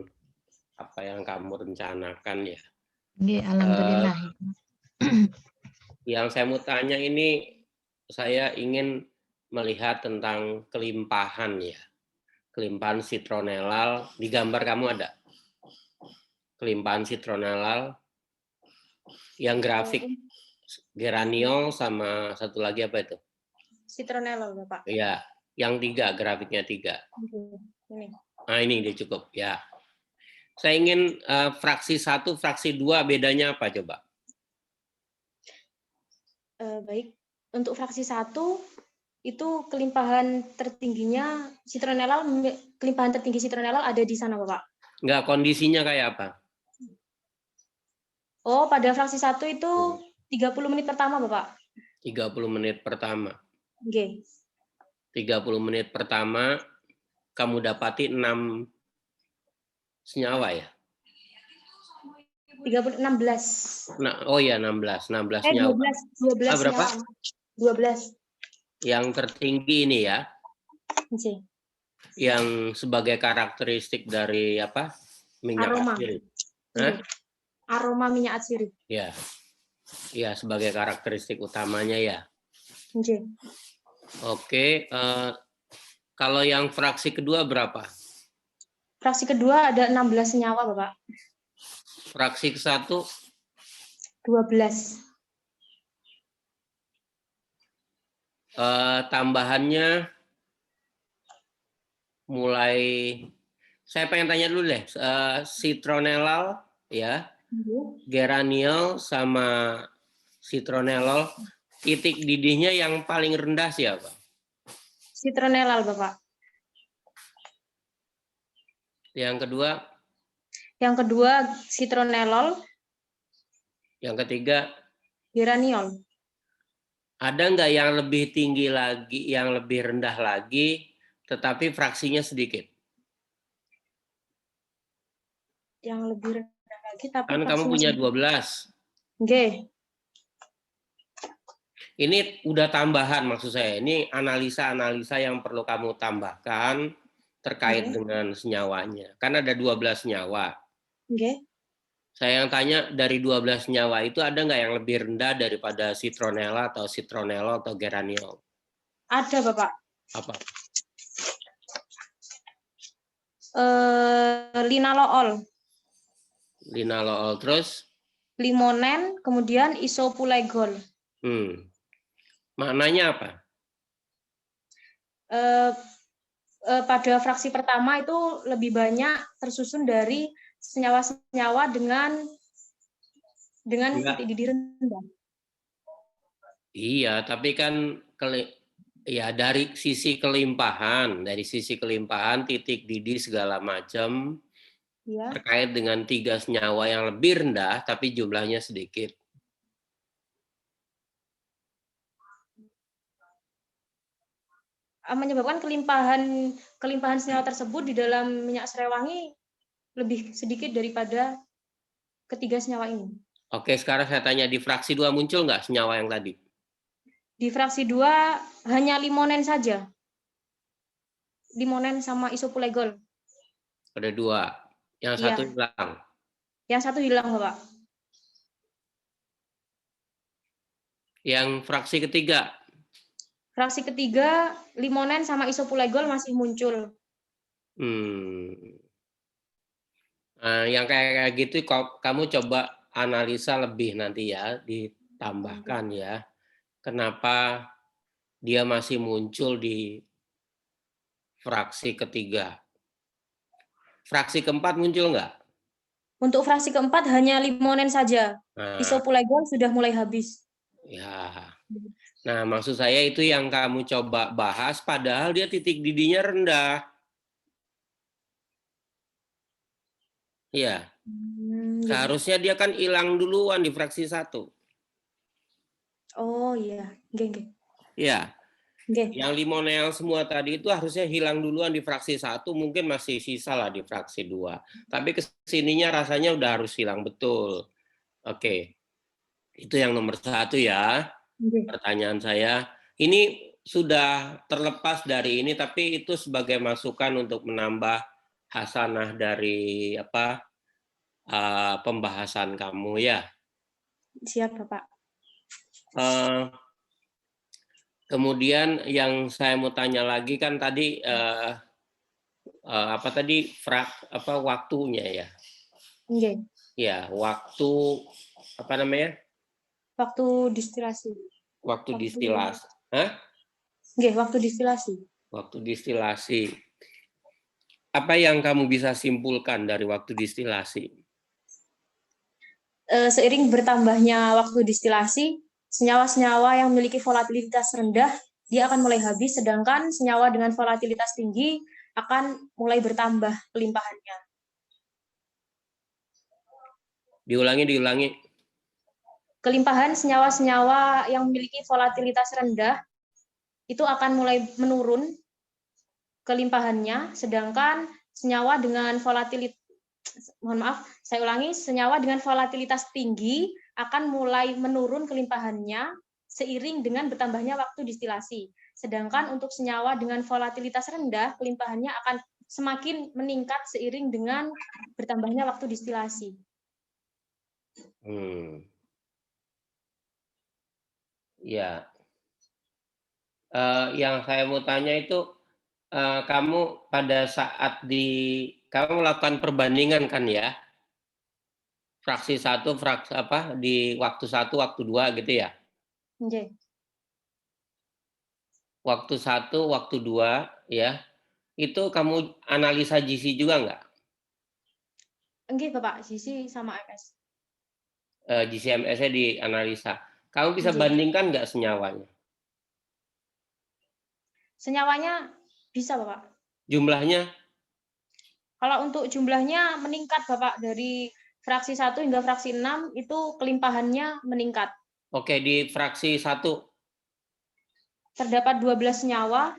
apa yang kamu rencanakan ya. Oke, alhamdulillah. Yang saya mau tanya ini, saya ingin melihat tentang kelimpahan ya. Kelimpahan citronellal, di gambar kamu ada? Kelimpahan citronellal, yang grafik geraniol sama satu lagi apa itu? Citronellal, Bapak. Iya, yang 3, grafiknya 3. Ini. Nah ini dia cukup ya. Saya ingin fraksi 1, fraksi 2 bedanya apa coba? Baik, untuk fraksi 1 itu kelimpahan tertingginya citronellal, kelimpahan tertinggi citronellal ada di sana, Bapak. Enggak, kondisinya kayak apa? Oh, pada fraksi 1 itu 30 menit pertama, Bapak. 30 menit pertama. Oke. 30 menit pertama kamu dapati 6 senyawa ya? 16. Nah, oh ya 16 senyawa. 12 berapa? senyawa. 12. Yang tertinggi ini ya, Oke. yang sebagai karakteristik dari apa? Minyak Aroma. atsiri. Aroma minyak atsiri. Ya. Ya, sebagai karakteristik utamanya ya. Oke. Oke, kalau yang fraksi kedua berapa? Fraksi kedua ada 16 senyawa, Bapak. Fraksi ke-1 12. Tambahannya mulai, saya pengen tanya dulu deh, citronellal ya, geraniol sama citronellal, titik didihnya yang paling rendah siapa? Citronellal, Bapak. Yang kedua? Yang kedua citronellal. Yang ketiga? Geraniol. Ada nggak yang lebih tinggi lagi, yang lebih rendah lagi, tetapi fraksinya sedikit? Yang lebih rendah lagi, tapi kan kamu punya 12. Oke. Ini udah tambahan maksud saya. Ini analisa-analisa yang perlu kamu tambahkan terkait dengan senyawanya. Kan ada 12 senyawa. Oke. Saya yang tanya, dari 12 senyawa itu ada nggak yang lebih rendah daripada citronella atau citronellol atau geraniol? Ada, Bapak. Apa? Linalool. Linalool, terus? Limonen, kemudian isopulegol. Maknanya apa? Pada fraksi pertama itu lebih banyak tersusun dari senyawa-senyawa dengan titik didih rendah. Iya, tapi kan ya dari sisi kelimpahan, titik didih segala macam Ya. terkait dengan 3 senyawa yang lebih rendah tapi jumlahnya sedikit. Menyebabkan kelimpahan senyawa tersebut di dalam minyak serai wangi lebih sedikit daripada ketiga senyawa ini. Oke, sekarang saya tanya, di fraksi 2 muncul nggak senyawa yang tadi? Di fraksi 2 hanya limonen saja. Limonen sama isopulegol. Ada 2. Yang satu hilang. Yang satu hilang, Bapak. Yang fraksi ketiga? Fraksi ketiga, limonen sama isopulegol masih muncul. Nah, yang kayak gitu kamu coba analisa lebih nanti ya, ditambahkan ya. Kenapa dia masih muncul di fraksi ketiga. Fraksi keempat muncul nggak? Untuk fraksi keempat hanya limonen saja. Nah, Isopulegal sudah mulai habis. ya. Nah, maksud saya itu yang kamu coba bahas, padahal dia titik didihnya rendah. Iya, Nggih. seharusnya dia kan hilang duluan di fraksi 1. Oh iya, nggih nggih. Iya, Nggih. yang limonel semua tadi itu harusnya hilang duluan di fraksi 1, mungkin masih sisa lah di fraksi 2. Tapi kesininya rasanya udah harus hilang betul. Oke, itu yang nomor 1 ya. Nggih. Pertanyaan saya, ini sudah terlepas dari ini, tapi itu sebagai masukan untuk menambah hasanah dari pembahasan kamu ya. Siap, Bapak. Kemudian yang saya mau tanya lagi kan tadi waktunya ya? Nggih. Ya, waktu apa namanya? Waktu distilasi. Waktu distilasi. Hah? Nggih, waktu distilasi. Waktu distilasi. Apa yang kamu bisa simpulkan dari waktu distilasi? Seiring bertambahnya waktu distilasi, senyawa-senyawa yang memiliki volatilitas rendah dia akan mulai habis, sedangkan senyawa dengan volatilitas tinggi akan mulai bertambah kelimpahannya. Diulangi. Kelimpahan senyawa-senyawa yang memiliki volatilitas rendah itu akan mulai menurun kelimpahannya, sedangkan senyawa dengan senyawa dengan volatilitas tinggi akan mulai menurun kelimpahannya seiring dengan bertambahnya waktu distilasi. Sedangkan untuk senyawa dengan volatilitas rendah, kelimpahannya akan semakin meningkat seiring dengan bertambahnya waktu distilasi. Ya. Yang saya mau tanya itu, kamu pada saat kamu melakukan perbandingan kan ya? Fraksi 1, di waktu 1, waktu 2 gitu ya? Oke. Waktu 1, waktu 2 ya, itu kamu analisa GC juga nggak? Enggak, Bapak, GC sama MS. GC-MS-nya dianalisa. Kamu bisa bandingkan nggak senyawanya? Senyawanya bisa, Bapak. Jumlahnya? Kalau untuk jumlahnya meningkat, Bapak, dari fraksi 1 hingga fraksi 6 itu kelimpahannya meningkat. Oke, di fraksi 1 terdapat 12 senyawa.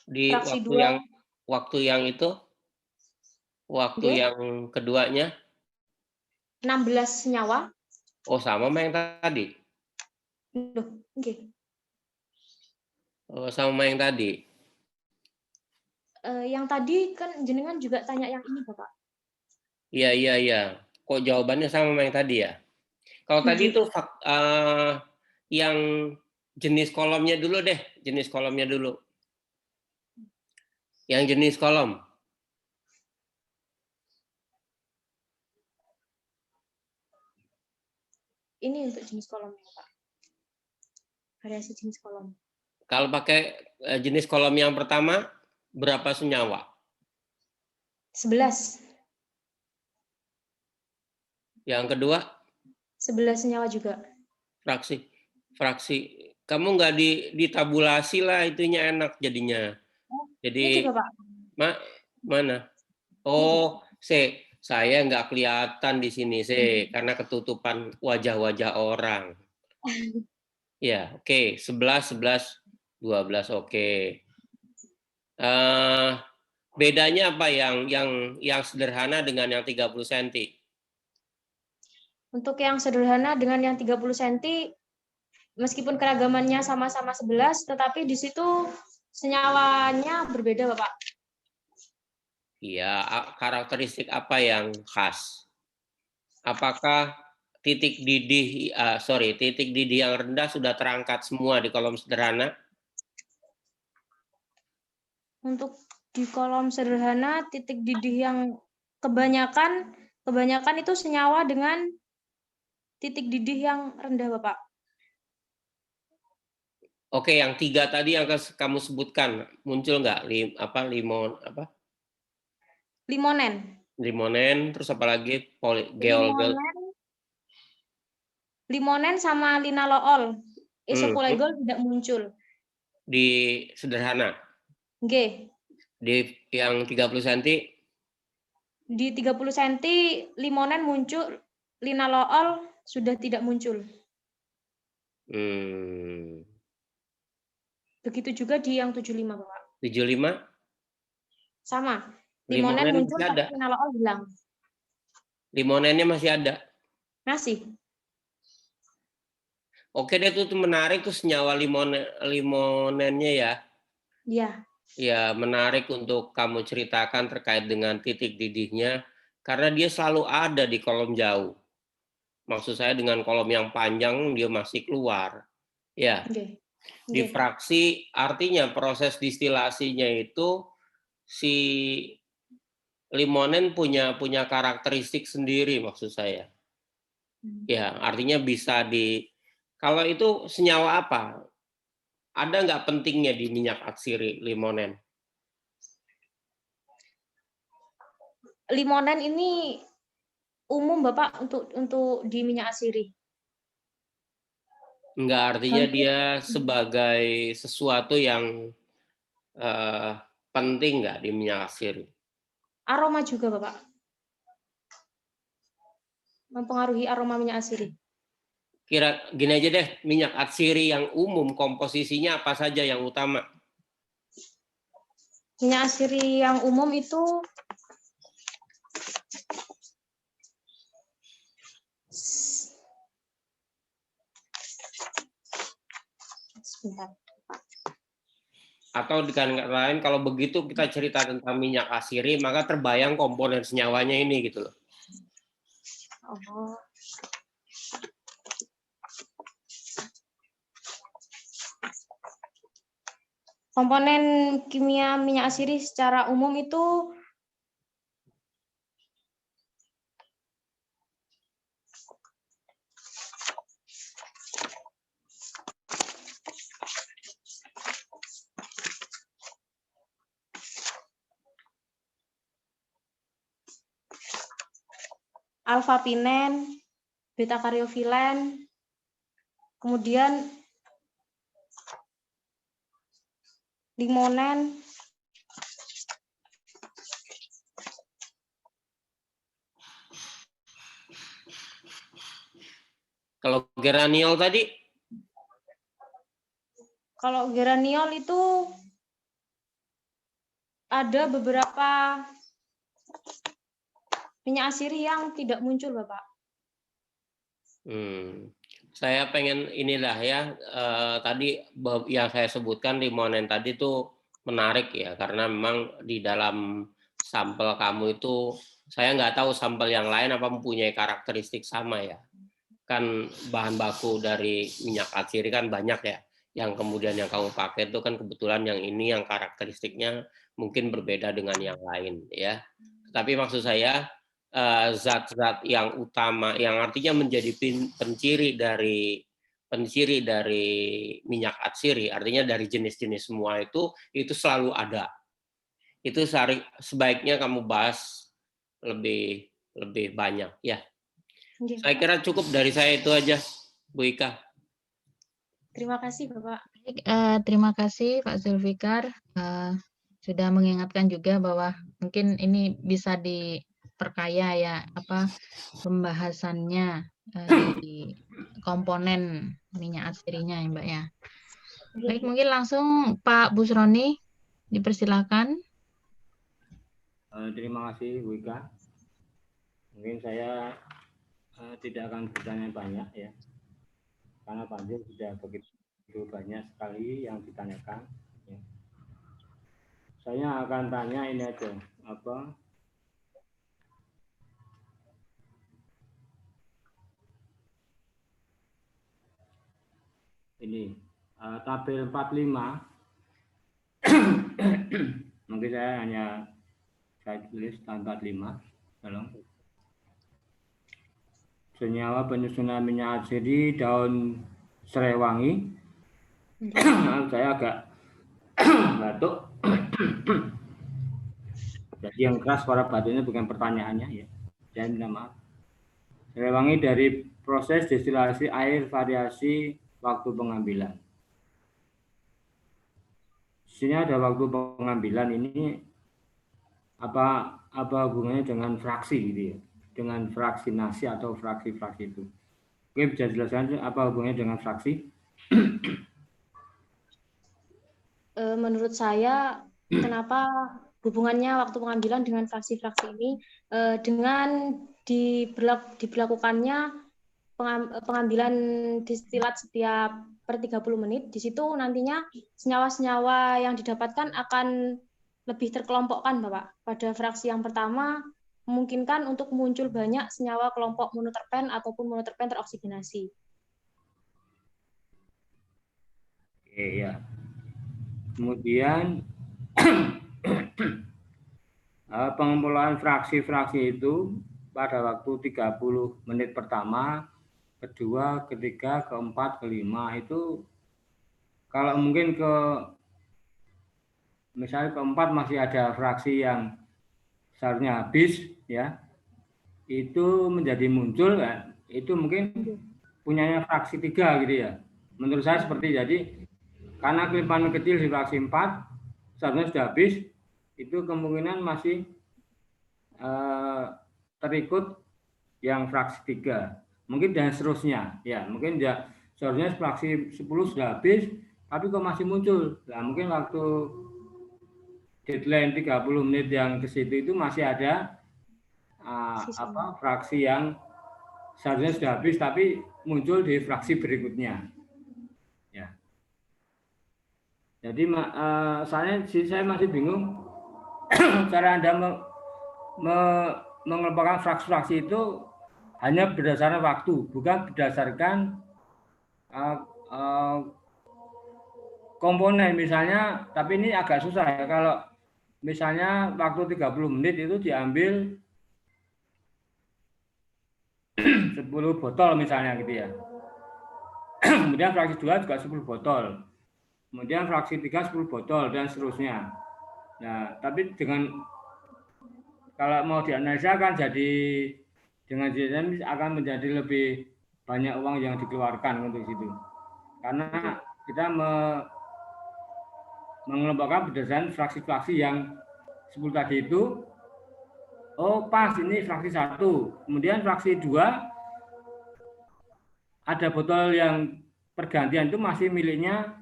Di fraksi waktu yang itu? Waktu yang keduanya? 16 senyawa. Oh, sama sama yang tadi? Oh, sama yang tadi? Yang tadi kan jenengan juga tanya yang ini, Bapak. Iya. Kok jawabannya sama yang tadi ya? Kalau tadi itu yang jenis kolomnya dulu deh, Yang jenis kolom. Ini untuk jenis kolomnya, Pak. Variasi jenis kolom. Kalau pakai jenis kolom yang pertama, berapa senyawa? 11. Yang kedua? 11 senyawa juga. Fraksi. Kamu nggak ditabulasi lah, itunya enak jadinya. Jadi, juga, Pak. Mana? Oh, saya nggak kelihatan di sini, karena ketutupan wajah-wajah orang. Ya, oke. 11, 12, oke. Bedanya apa yang sederhana dengan yang 30 cm? Untuk yang sederhana dengan yang 30 cm, meskipun keragamannya sama-sama 11, tetapi di situ senyawanya berbeda, Bapak. Iya, karakteristik apa yang khas? Apakah titik didih yang rendah sudah terangkat semua di kolom sederhana? Untuk di kolom sederhana, titik didih yang kebanyakan itu senyawa dengan titik didih yang rendah, Bapak. Oke, yang 3 tadi yang kamu sebutkan muncul nggak? Limonen. Limonen, terus apa lagi? Geol. Limonen sama linalool. Isopulegol tidak muncul. Di sederhana. G. Di yang 30 cm. Di 30 cm limonen muncul, linalool sudah tidak muncul. Begitu juga di yang 75, Bapak. 75? Sama. Limonen muncul tapi linalool hilang. Limonennya masih ada? Masih. Oke deh, itu menarik tuh senyawa limonennya ya. Iya. Ya, menarik untuk kamu ceritakan terkait dengan titik didihnya, karena dia selalu ada di kolom jauh. Maksud saya dengan kolom yang panjang dia masih keluar. Ya. Di fraksi artinya proses distilasinya itu si limonen punya karakteristik sendiri maksud saya. Ya, artinya bisa kalau itu senyawa apa? Ada nggak pentingnya di minyak atsiri limonen? Limonen ini umum Bapak untuk di minyak atsiri. Enggak, artinya dia sebagai sesuatu yang penting nggak di minyak atsiri? Aroma juga Bapak. Mempengaruhi aroma minyak atsiri. Gini aja deh, minyak atsiri yang umum komposisinya apa saja yang utama? Minyak atsiri yang umum itu sebentar. Atau dengan kata lain, kalau begitu kita cerita tentang minyak atsiri, maka terbayang komponen senyawanya ini gitu loh. Oh. Komponen kimia minyak atsiri secara umum itu alfa-pinen, beta-karyofilen, kemudian limonen, kalau geraniol tadi? Kalau geraniol itu ada beberapa minyak atsiri yang tidak muncul, Bapak. Saya pengen inilah ya, tadi yang saya sebutkan limonen tadi itu menarik ya, karena memang di dalam sampel kamu itu, saya nggak tahu sampel yang lain apa mempunyai karakteristik sama ya. Kan bahan baku dari minyak atsiri kan banyak ya, yang kemudian yang kamu pakai itu kan kebetulan yang ini yang karakteristiknya mungkin berbeda dengan yang lain ya. Tapi maksud saya zat-zat yang utama yang artinya menjadi penciri dari minyak atsiri, artinya dari jenis-jenis semua itu selalu ada. Itu sebaiknya kamu bahas lebih banyak ya. Saya kira cukup dari saya itu aja, Bu Ika. Terima kasih, Bapak. Terima kasih Pak Zulfikar, sudah mengingatkan juga bahwa mungkin ini bisa diperkaya ya pembahasannya di komponen minyak atsirinya ya Mbak ya. Baik, mungkin langsung Pak Busroni dipersilakan. Terima kasih Bu Ika. Mungkin saya tidak akan bertanya banyak ya, karena Pak Jul sudah begitu banyak sekali yang ditanyakan. Ya. Saya akan tanya ini aja, ini tabel 45. Mungkin saya tulis tabel 45, tolong. Senyawa penyusunan minyak atsiri daun serai wangi Saya agak batuk. Jadi yang keras suara batuknya bukan pertanyaannya ya. Saya minta maaf. Saya ulangi dari proses destilasi air variasi waktu pengambilan. Di sini ada waktu pengambilan ini apa hubungannya dengan fraksi gitu ya, dengan fraksinasi atau fraksi-fraksi itu. Oke, bisa jelaskan apa hubungannya dengan fraksi? Menurut saya, kenapa hubungannya waktu pengambilan dengan fraksi-fraksi ini dengan diberlakukannya pengambilan distilat setiap per 30 menit, di situ nantinya senyawa-senyawa yang didapatkan akan lebih terkelompokkan, Bapak. Pada fraksi yang pertama, memungkinkan untuk muncul banyak senyawa kelompok monoterpen ataupun monoterpen teroksigenasi. Oke, ya. Kemudian pengumpulan fraksi-fraksi itu pada waktu 30 menit pertama, kedua, ketiga, keempat, kelima itu kalau mungkin misalnya keempat masih ada fraksi yang seharusnya habis ya, itu menjadi muncul kan, itu mungkin punyanya fraksi 3 gitu ya. Menurut saya seperti jadi karena kelimpahan kecil di fraksi 4 seharusnya sudah habis, itu kemungkinan masih terikut yang fraksi 3. Mungkin dan seterusnya. Ya, mungkin ya seharusnya fraksi 10 sudah habis, tapi kok masih muncul. Nah, mungkin waktu deadline 30 menit yang ke situ itu masih ada fraksi yang seharusnya sudah habis tapi muncul di fraksi berikutnya. Ya. Jadi saya masih bingung cara Anda mengelompokkan fraksi-fraksi itu hanya berdasarkan waktu, bukan berdasarkan komponen misalnya, tapi ini agak susah ya kalau misalnya waktu 30 menit itu diambil 10 botol misalnya gitu ya. Kemudian fraksi 2 juga 10 botol. Kemudian fraksi 3 10 botol dan seterusnya. Nah, tapi kalau mau dianalisa kan jadi dengan dinamis akan menjadi lebih banyak uang yang dikeluarkan untuk situ. Karena kita mengelompokkan berdasarkan fraksi-fraksi yang 10 tadi itu. Oh, pas ini fraksi 1. Kemudian fraksi 2 ada botol yang pergantian itu masih miliknya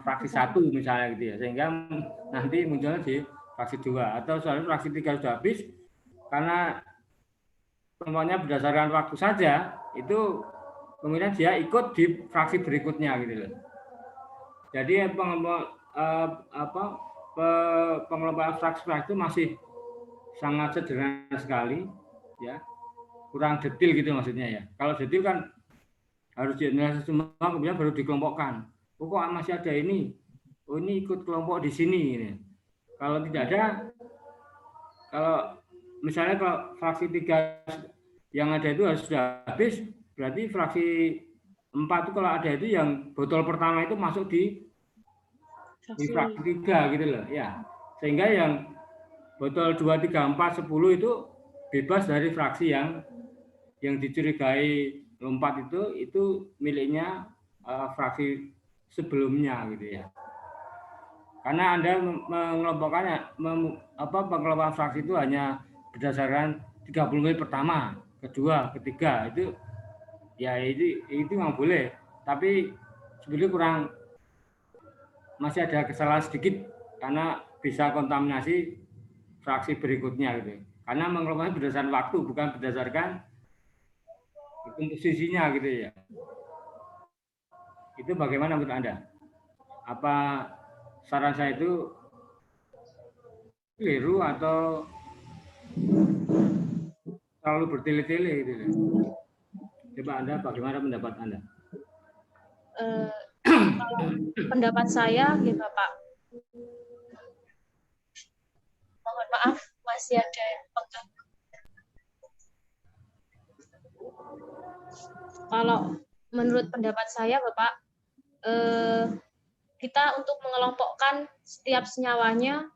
fraksi 1 misalnya gitu ya, sehingga nanti munculnya di fraksi 2 atau soalnya fraksi 3 sudah habis karena semuanya berdasarkan waktu saja, itu kemudian dia ikut di fraksi berikutnya gitu loh. Jadi pengelompaan fraksi-fraksi itu masih sangat sederhana sekali ya, kurang detail gitu maksudnya ya. Kalau detail kan harus dianalisis semua kemudian baru dikelompokkan. Oh, kok masih ada ini? Oh, ini ikut kelompok di sini. Ini. Kalau tidak ada, kalau misalnya kalau fraksi 3 yang ada itu harus sudah habis, berarti fraksi 4 itu kalau ada itu yang botol pertama itu masuk di fraksi 3 gitu loh ya. Sehingga yang botol 2, 3, 4, 10 itu bebas dari fraksi yang dicurigai lompat itu miliknya fraksi sebelumnya gitu ya. Karena Anda mengelompokkannya pengelompokan fraksi itu hanya berdasarkan 30 menit pertama, kedua, ketiga itu ya itu nggak boleh. Tapi sebetulnya masih ada kesalahan sedikit karena bisa kontaminasi fraksi berikutnya gitu. Karena mengelompoknya berdasarkan waktu bukan berdasarkan komposisinya gitu ya. Itu bagaimana menurut Anda? Apa saran saya itu keliru atau terlalu bertele-tele gitu? Coba Anda, bagaimana pendapat Anda? Kalau pendapat saya, ya Bapak, mohon maaf masih ada yang pegang. Kalau menurut pendapat saya, Bapak, kita untuk mengelompokkan setiap senyawanya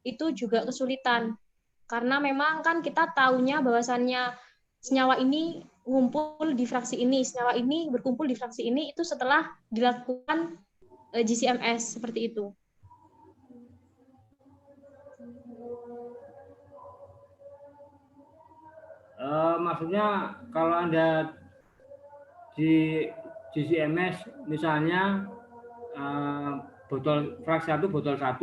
itu juga kesulitan. Karena memang kan kita tahunya bahwasannya senyawa ini ngumpul di fraksi ini, senyawa ini berkumpul di fraksi ini, itu setelah dilakukan GCMS seperti itu. Maksudnya kalau Anda di GCMS misalnya botol fraksi 1 botol 1.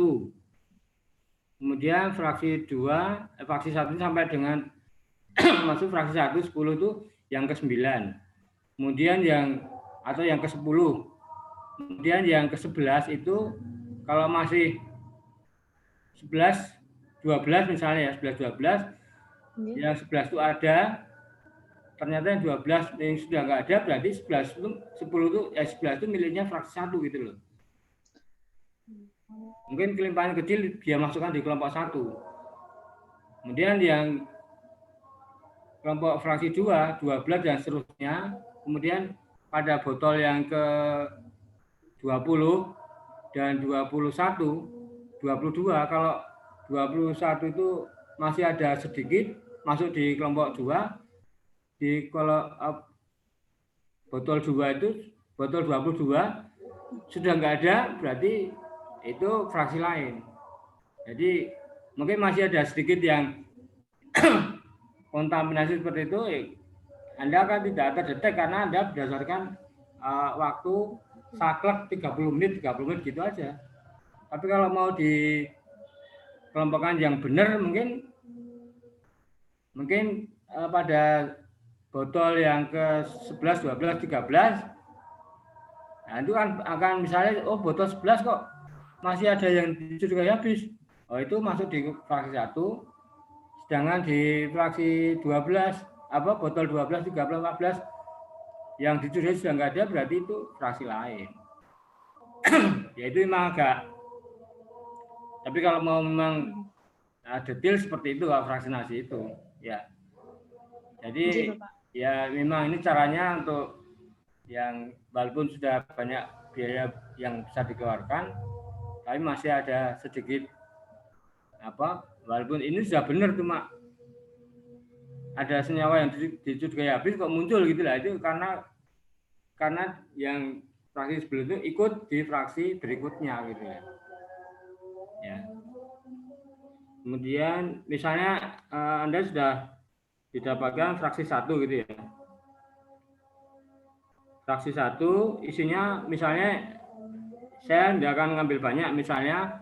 Kemudian fraksi 2 fraksi 1 sampai dengan masuk fraksi 1 10 itu yang ke-9. Kemudian yang atau yang ke-10. Kemudian yang ke-11 itu kalau masih 11 12 misalnya ya, 11 12 yang 11 itu ada, ternyata yang 12 yang sudah nggak ada, berarti 11 itu 10 itu 11 itu miliknya fraksi 1 gitu loh. Mungkin kelimpahan kecil dia masukkan di kelompok 1. Kemudian yang kelompok fraksi 2, 12 dan seterusnya, kemudian pada botol yang ke 20 dan 21, 22, kalau 21 itu masih ada sedikit masuk di kelompok 2, di kalau botol 2 itu botol 22 sudah nggak ada, berarti itu fraksi lain. Jadi mungkin masih ada sedikit yang kontaminasi seperti itu, Anda kan tidak terdetek karena Anda berdasarkan waktu saklek 30 menit gitu aja. Tapi kalau mau di kelompokan yang benar mungkin pada botol yang ke 11, 12, 13, nah itu kan akan misalnya, oh botol 11 kok masih ada yang dicurigai habis. Oh itu masuk di fraksi 1, sedangkan di fraksi 12, botol 12, 13, 14, yang dicurigai sudah nggak ada, berarti itu fraksi lain. Ya itu memang agak, tapi kalau mau memang detail seperti itu, fraksinasi itu, ya. Jadi ya memang ini caranya untuk yang walaupun sudah banyak biaya yang bisa dikeluarkan, tapi masih ada sedikit walaupun ini sudah benar cuma ada senyawa yang dicurigai habis kok muncul gitu lah, itu karena yang fraksi sebelum itu ikut di fraksi berikutnya gitu ya. Ya. Kemudian misalnya Anda sudah didapatkan fraksi 1 gitu ya. Fraksi 1 isinya misalnya saya tidak akan ngambil banyak, misalnya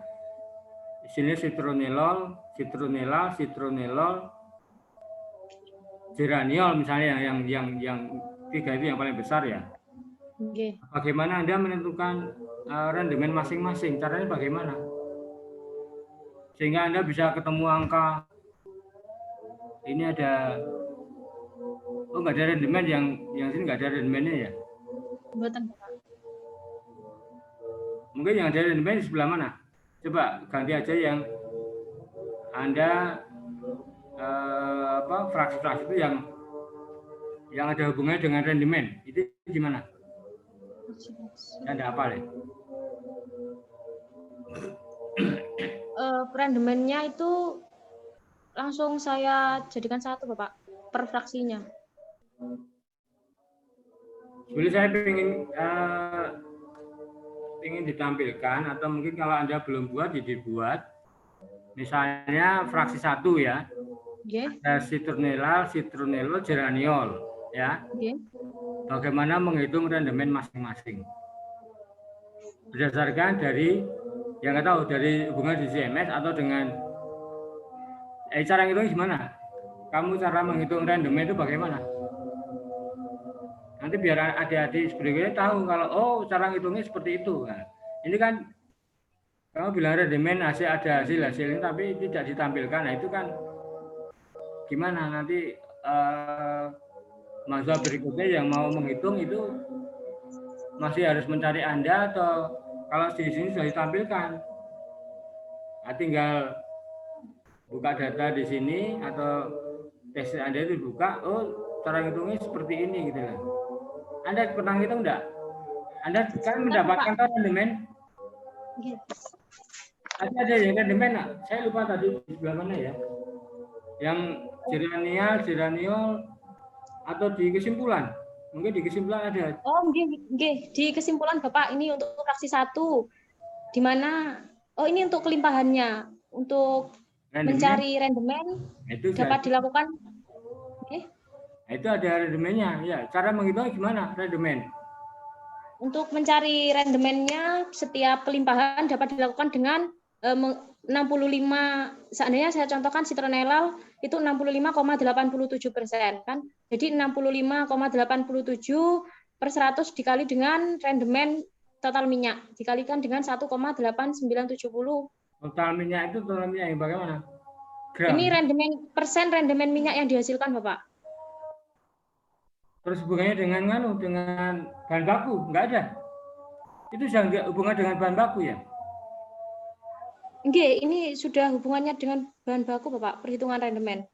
di sini citronelol, geraniol misalnya yang 3 itu yang paling besar ya. Okay. Bagaimana Anda menentukan rendemen masing-masing? Caranya bagaimana? Sehingga Anda bisa ketemu angka ini ada, oh nggak ada rendemen, yang sini nggak ada rendemennya ya? Betul. Mungkin yang ada rendemen di sebelah mana? Coba ganti aja yang Anda fraksi-fraksi itu yang ada hubungannya dengan rendemen itu gimana? Anda apa ya? Rendemennya itu langsung saya jadikan 1 Bapak per fraksinya. Boleh saya ingin ditampilkan, atau mungkin kalau Anda belum buat dibuat, misalnya fraksi 1 ya. Okay. Ada citronelol, geraniol ya. Okay. Bagaimana menghitung rendemen masing-masing berdasarkan dari yang nggak tahu dari hubungan di GCMS atau dengan cara ngitung gimana? Kamu cara menghitung rendemen itu bagaimana? Nanti biar adik-adik berikutnya tahu kalau oh cara ngitungnya seperti itu. Nah, ini kan kamu bilang rendemen ada hasilnya tapi tidak ditampilkan. Nah itu kan gimana nanti mahasiswa berikutnya yang mau menghitung itu masih harus mencari Anda, atau kalau di sini sudah ditampilkan, nah, tinggal buka data di sini atau tes Anda itu buka, oh cara ngitungnya seperti ini gitu lah. Anda pernah ngitung enggak? Anda kan Bentar, mendapatkan Bapak. rendemen. Nggih. Ada yang rendemen, saya lupa tadi di sebelah mana ya. Yang geraniol, atau di kesimpulan. Mungkin di kesimpulan ada. Oh, nggih. Di kesimpulan Bapak ini untuk fraksi 1 di mana ini untuk kelimpahannya. Untuk Rendemen, mencari rendemen itu dapat dilakukan nggih. Nah, itu ada rendemennya. Ya, cara menghitungnya gimana rendemen? Untuk mencari rendemennya setiap kelimpahan dapat dilakukan dengan 65, seandainya saya contohkan citronellal itu 65,87% kan. Jadi 65,87 per 100 dikali dengan rendemen total minyak dikalikan dengan 1,8970. Total minyak itu total minyak yang bagaimana? Gram. Ini rendemen minyak yang dihasilkan, Bapak. Terus hubungannya dengan bahan baku? Enggak ada. Itu sudah hubungan dengan bahan baku ya? Nggih, ini sudah hubungannya dengan bahan baku, Bapak, perhitungan rendemen.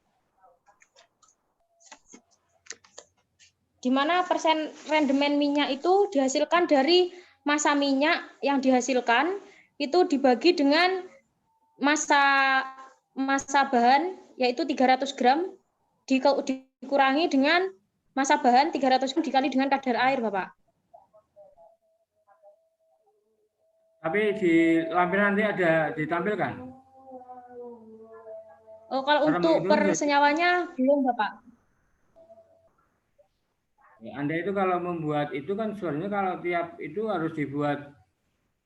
Di mana persen rendemen minyak itu dihasilkan dari massa minyak yang dihasilkan itu dibagi dengan massa bahan yaitu 300 gram dikurangi dengan massa bahan 300 gram dikali dengan kadar air, Bapak. Tapi di lampiran nanti ada ditampilkan. Oh, kalau untuk per senyawanya belum, Bapak. Ya, Anda itu kalau membuat itu kan sebenarnya kalau tiap itu harus dibuat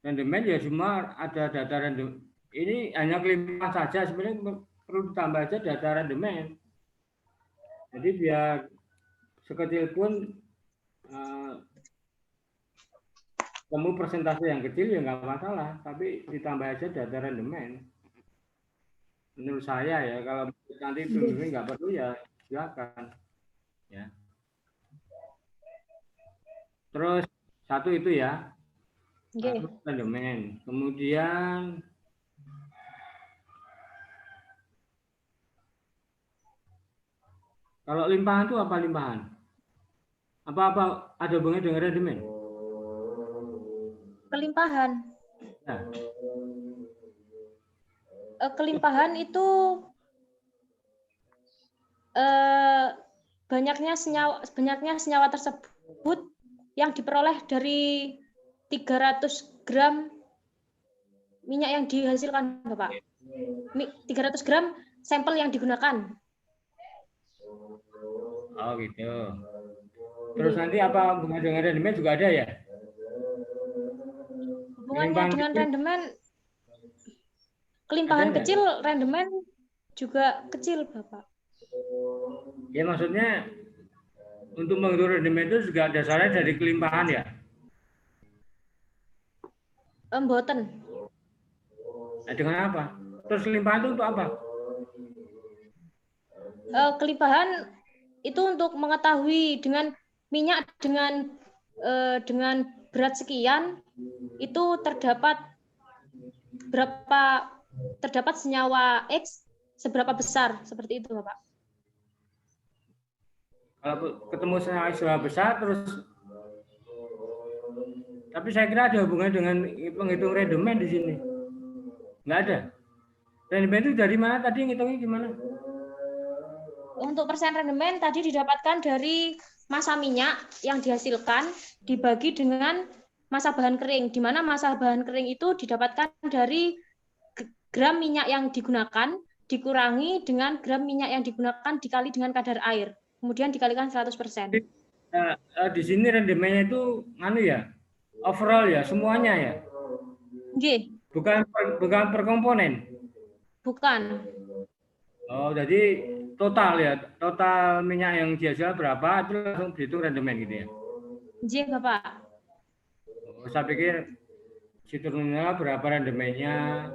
rendemen ya semua ada data rendemen. Ini hanya kelimpahan saja, sebenarnya perlu ditambah aja data rendemen. Jadi biar sekecil pun temu persentase yang kecil ya nggak masalah, tapi ditambah aja data rendemen. Menurut saya ya, kalau nanti pembimbing nggak perlu ya silakan. Ya. Terus satu itu ya, satu rendemen. Kemudian kalau limpahan itu apa limpahan? Apa ada hubungannya dengan rendemen? Kelimpahan. Ya. Kelimpahan itu banyaknya senyawa tersebut yang diperoleh dari 300 gram minyak yang dihasilkan, Bapak. 300 gram sampel yang digunakan. Oh gitu. Terus nanti apa hubungan dengan rendemen juga ada ya? Hubungannya dengan rendemen, kelimpahan kecil, rendemen juga kecil, Bapak. Ya maksudnya untuk menghitung rendemen itu juga dasarnya dari kelimpahan ya? Mboten. Nah, dengan apa? Terus limpahan itu untuk apa? Kelimpahan itu untuk mengetahui dengan minyak dengan berat sekian itu terdapat senyawa X seberapa besar, seperti itu, Bapak. Kalau ketemu senyawa X seberapa besar terus, tapi saya kira ada hubungan dengan penghitung rendemen di sini. Nggak ada. Rendemen itu dari mana tadi ngitungnya gimana? Untuk persen rendemen tadi didapatkan dari massa minyak yang dihasilkan dibagi dengan massa bahan kering, di mana massa bahan kering itu didapatkan dari gram minyak yang digunakan dikurangi dengan gram minyak yang digunakan dikali dengan kadar air, kemudian dikalikan 100%. Di sini rendemennya itu ya, overall ya, semuanya ya? Nggih. Bukan per komponen? Bukan. Oh, jadi total ya, total minyak yang dihasilkan berapa, itu langsung dihitung rendemen gitu ya? Iya, Bapak. Oh, saya pikir citronellal berapa rendemennya,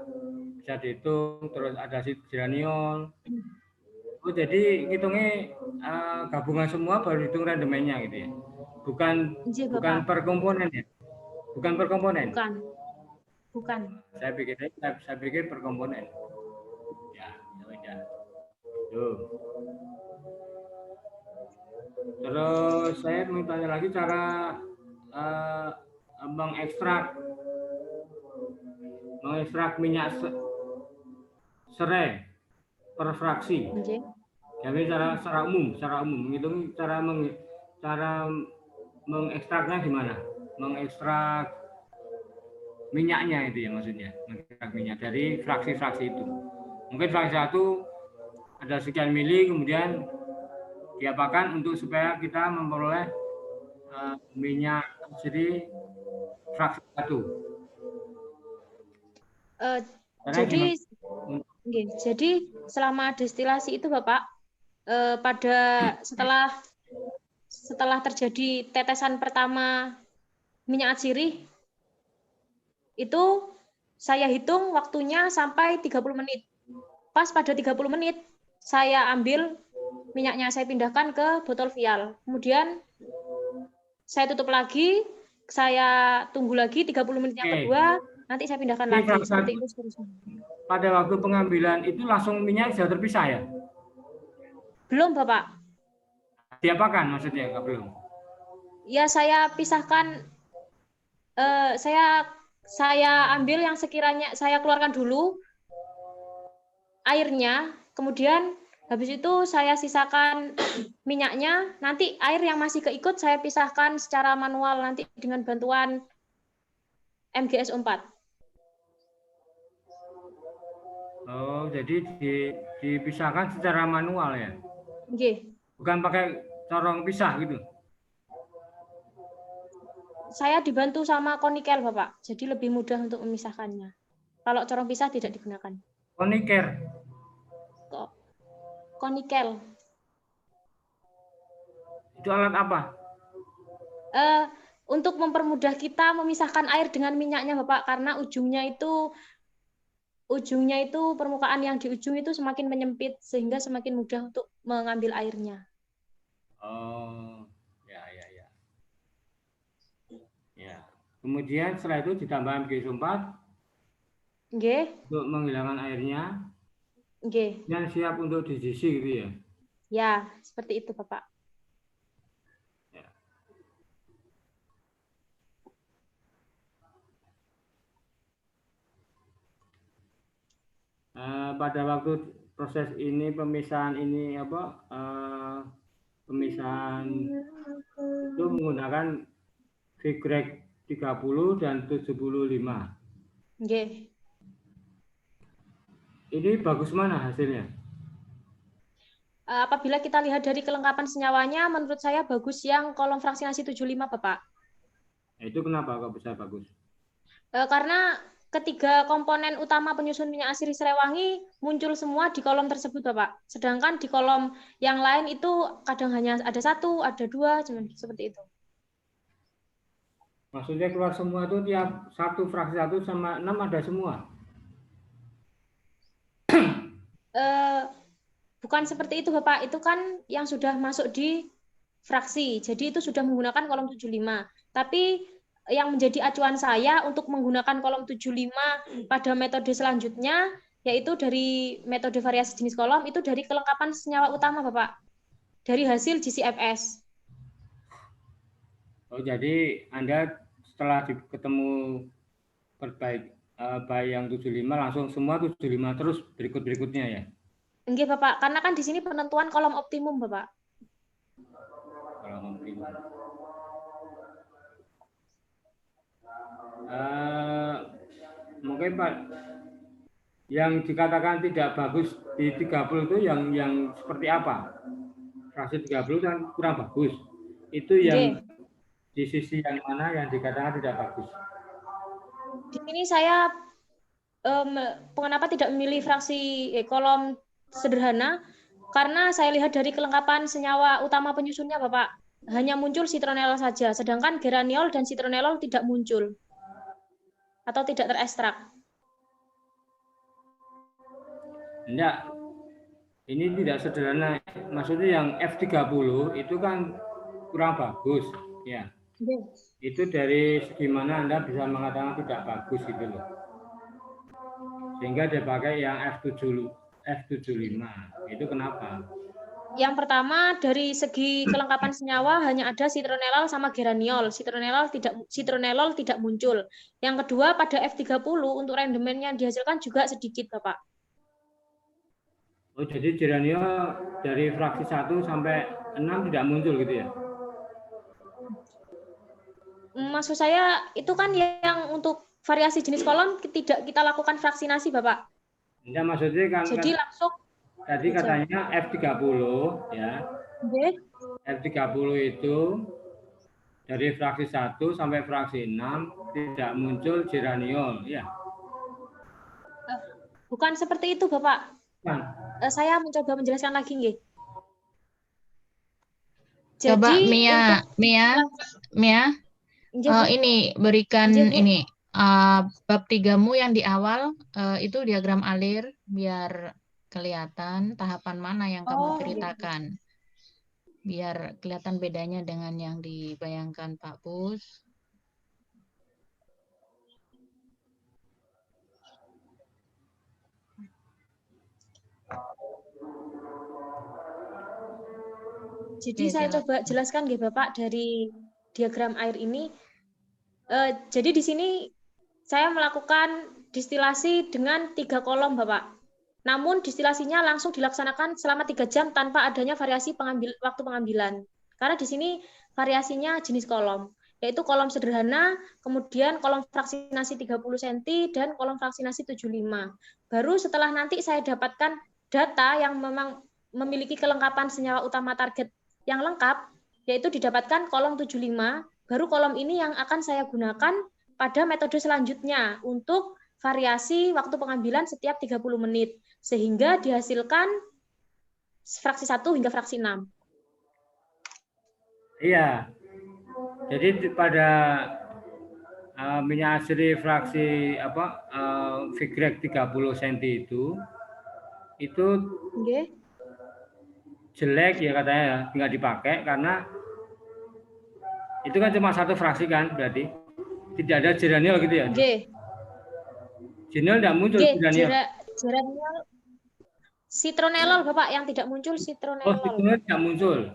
bisa dihitung, terus ada geraniol. Oh, jadi hitungnya gabungan semua baru hitung rendemennya gitu ya? Bukan per komponen ya? Bukan per komponen? Bukan. Saya pikir per komponen. Ya. Tuh. Terus saya mau tanya lagi cara mengekstrak minyak serai per fraksi. Nggih. Jadi secara umum menghitung cara mengekstraknya gimana? Mengekstrak minyaknya itu ya maksudnya, mengekstrak minyak dari fraksi-fraksi itu. Mungkin fraksi satu ada sekian mili, kemudian diapakan untuk supaya kita memperoleh minyak jadi fraksi satu. Jadi selama destilasi itu Bapak, pada setelah terjadi tetesan pertama minyak atsiri itu saya hitung waktunya sampai 30 menit. Pas pada 30 menit saya ambil minyaknya, saya pindahkan ke botol vial. Kemudian saya tutup lagi, saya tunggu lagi 30 menit yang kedua, nanti saya pindahkan lagi. Seperti itu seterusnya. Pada waktu pengambilan itu langsung minyak sudah terpisah ya? Belum, Bapak. Diapakan maksudnya? Belum? Ya, saya pisahkan, saya ambil yang sekiranya, saya keluarkan dulu airnya, kemudian habis itu saya sisakan minyaknya, nanti air yang masih keikut saya pisahkan secara manual nanti dengan bantuan MGSO 4. Oh, jadi dipisahkan secara manual ya? Nggih. Bukan pakai corong pisah gitu? Saya dibantu sama konikel, Bapak. Jadi lebih mudah untuk memisahkannya. Kalau corong pisah tidak digunakan. Koniker? Konikel. Itu alat apa? Untuk mempermudah kita memisahkan air dengan minyaknya, Bapak, karena ujungnya itu permukaan yang di ujung itu semakin menyempit sehingga semakin mudah untuk mengambil airnya. Oh, ya. Kemudian setelah itu ditambah MGSO 4. Nggih. Untuk menghilangkan airnya. Nggih. Dan siap untuk diisi gitu ya? Ya, seperti itu, Bapak. Ya. Pada waktu proses ini pemisahan itu menggunakan Vigrek 30 dan 75. Nggih. Ini bagus mana hasilnya? Apabila kita lihat dari kelengkapan senyawanya, menurut saya bagus yang kolom fraksinasi 75, Bapak. Itu kenapa kok bisa bagus? Karena ketiga komponen utama penyusun minyak atsiri Serewangi muncul semua di kolom tersebut, Bapak. Sedangkan di kolom yang lain itu kadang hanya ada 1, ada 2, seperti itu. Maksudnya keluar semua itu tiap satu fraksi 1 sama 6 ada semua? Bukan seperti itu, Bapak. Itu kan yang sudah masuk di fraksi. Jadi itu sudah menggunakan kolom 75. Tapi yang menjadi acuan saya untuk menggunakan kolom 75 pada metode selanjutnya, yaitu dari metode variasi jenis kolom, itu dari kelengkapan senyawa utama, Bapak. Dari hasil GCFS. Oh, jadi Anda setelah ketemu baik yang 75 langsung semua 75 terus berikutnya ya? Enggak, Bapak, karena kan di sini penentuan kolom optimum, Bapak. Kolom optimum. Mungkin Pak, yang dikatakan tidak bagus di 30 itu yang seperti apa? Fraksi 30 kan kurang bagus. Itu yang di sisi yang mana yang dikatakan tidak bagus? Di sini saya kenapa tidak memilih fraksi kolom sederhana? Karena saya lihat dari kelengkapan senyawa utama penyusunnya, Bapak, hanya muncul citronellol saja, sedangkan geraniol dan citronellol tidak muncul atau tidak terekstrak. Enggak, ini tidak sederhana. Maksudnya yang F30 itu kan kurang bagus, ya. Itu dari segi mana Anda bisa mengatakan tidak bagus itu loh. Sehingga dia pakai yang F75. Itu kenapa? Yang pertama dari segi kelengkapan senyawa hanya ada citronellal sama geraniol. Citronellal tidak muncul. Yang kedua pada F30 untuk rendemen yang dihasilkan juga sedikit, Bapak. Oh, jadi geraniol dari fraksi 1 sampai 6 tidak muncul gitu ya? Maksud saya itu kan yang untuk variasi jenis kolom tidak kita lakukan fraksinasi, Bapak. Enggak, maksudnya kan Jadi langsung tadi katanya F30 ya. Oke. F30 itu dari fraksi 1 sampai fraksi 6 tidak muncul geraniol, ya. Bukan seperti itu, Bapak. Kan? Saya mencoba menjelaskan lagi, nggih. Coba Jadi Mia, untuk ini berikan Nggih, Bu. ini bab 3-mu yang di awal itu diagram alir biar kelihatan tahapan mana yang kamu ceritakan. Biar kelihatan bedanya dengan yang dibayangkan Pak Pus. Jadi saya coba jelaskan nggih Bapak dari diagram air ini. Jadi di sini saya melakukan distilasi dengan 3 kolom, Bapak. Namun distilasinya langsung dilaksanakan selama 3 jam tanpa adanya variasi waktu pengambilan. Karena di sini variasinya jenis kolom, yaitu kolom sederhana, kemudian kolom fraksinasi 30 cm, dan kolom fraksinasi 75. Baru setelah nanti saya dapatkan data yang memang memiliki kelengkapan senyawa utama target yang lengkap, yaitu didapatkan kolom 75, baru kolom ini yang akan saya gunakan pada metode selanjutnya untuk variasi waktu pengambilan setiap 30 menit, sehingga dihasilkan fraksi 1 hingga fraksi 6. Iya, jadi pada minyak asri fraksi Vigrek 30 cm itu okay. Jelek ya katanya ya, nggak dipakai karena itu kan cuma 1 fraksi kan, berarti tidak ada geraniol gitu ya? Okay. Geraniol tidak muncul, geraniol. Geraniol, citronellal Bapak yang tidak muncul, citronellal. Oh, citronellal tidak muncul.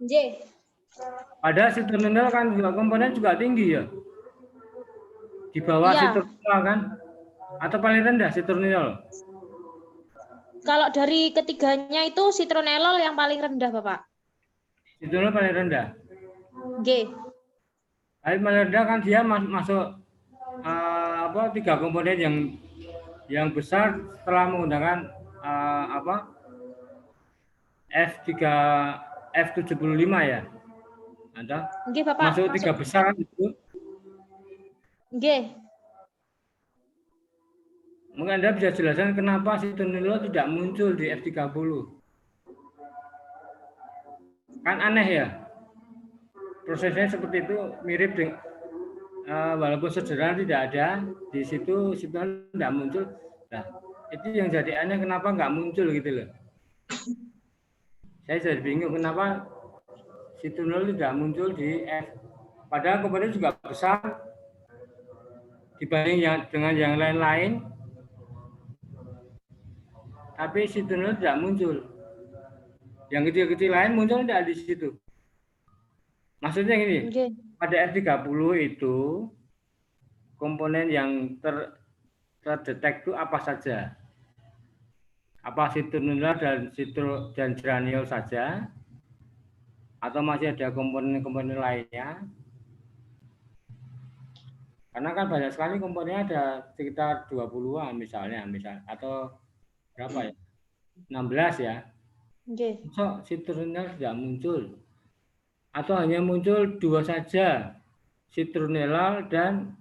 J. Padahal citronellal kan juga komponen juga tinggi ya. Di bawah citronellal kan? Atau paling rendah citronellal? Kalau dari ketiganya itu citronellal yang paling rendah, Bapak. Citronellal paling rendah. G. Paling rendah kan dia masuk 3 komponen yang besar setelah menggunakan F75 ya. Ada? Nggih, Bapak. Masuk 3 besar kan itu? Nggih. Mungkin Anda bisa jelaskan kenapa citronellal tidak muncul di F30? Kan aneh ya? Prosesnya seperti itu, mirip dengan walaupun sederhana tidak ada, di situ citronellal tidak muncul. Nah, itu yang jadi aneh, kenapa nggak muncul gitu loh. Saya jadi bingung kenapa citronellal tidak muncul di F. Padahal komponen juga besar dibanding dengan yang lain-lain. Tapi citronellal tidak muncul. Yang kecil-kecil lain muncul tidak di situ. Maksudnya gini, pada F30 itu komponen yang terdetek itu apa saja? Apa citronellal dan geraniol saja? Atau masih ada komponen-komponen lainnya? Karena kan banyak sekali komponennya, ada sekitar 20-an misalnya, atau berapa ya? 16 ya. Okay. So, citronellal tidak muncul. Atau hanya muncul 2 saja, citronellal dan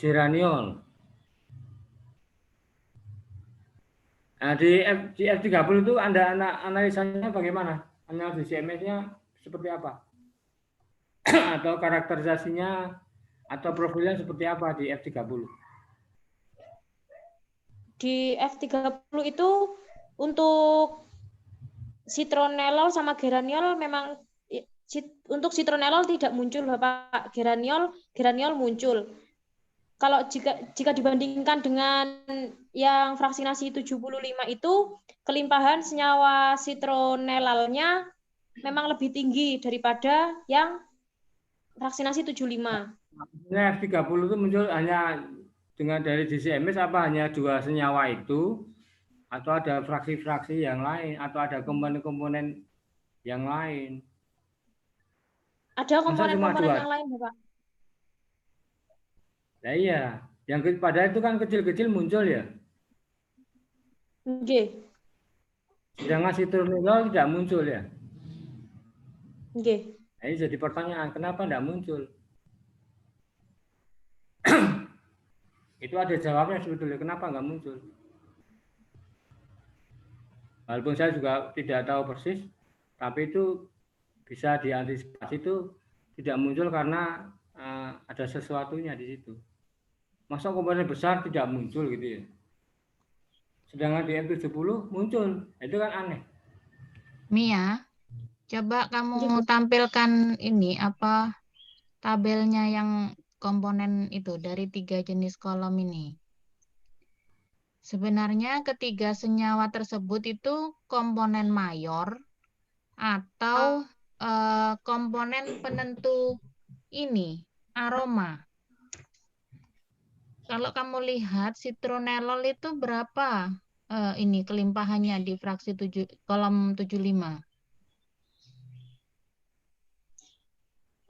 geraniol. Nah, di F30 itu Anda analisanya bagaimana? Analisis CMS-nya seperti apa? Atau karakterisasinya atau profilnya seperti apa di F30? Di F30 itu untuk citronellal sama geraniol memang untuk citronellal tidak muncul, Bapak. Geraniol muncul. kalau jika dibandingkan dengan yang fraksinasi 75 itu kelimpahan senyawa citronelalnya memang lebih tinggi daripada yang fraksinasi 75. Sebenarnya F30 itu muncul hanya dengan dari DCMS apa hanya 2 senyawa itu atau ada fraksi-fraksi yang lain atau ada komponen-komponen yang lain? Ada Masa cuma komponen-komponen 2? yang lain, Bapak. Nah, iya, yang padahal itu kan kecil-kecil muncul ya. Nggih. Sedangkan citronellol tidak muncul ya. Nggih. Nah, ini jadi pertanyaan, kenapa tidak muncul? Itu ada jawabnya sebetulnya, kenapa nggak muncul? Walaupun saya juga tidak tahu persis, tapi itu bisa diantisipasi itu tidak muncul karena ada sesuatunya di situ. Masa komponen besar tidak muncul gitu ya? Sedangkan di M70 muncul, itu kan aneh. Mia, coba kamu tampilkan ini apa tabelnya yang komponen itu dari 3 jenis kolom ini. Sebenarnya ketiga senyawa tersebut itu komponen mayor atau komponen penentu ini aroma. Kalau kamu lihat citronellol itu berapa ini kelimpahannya di fraksi kolom 75?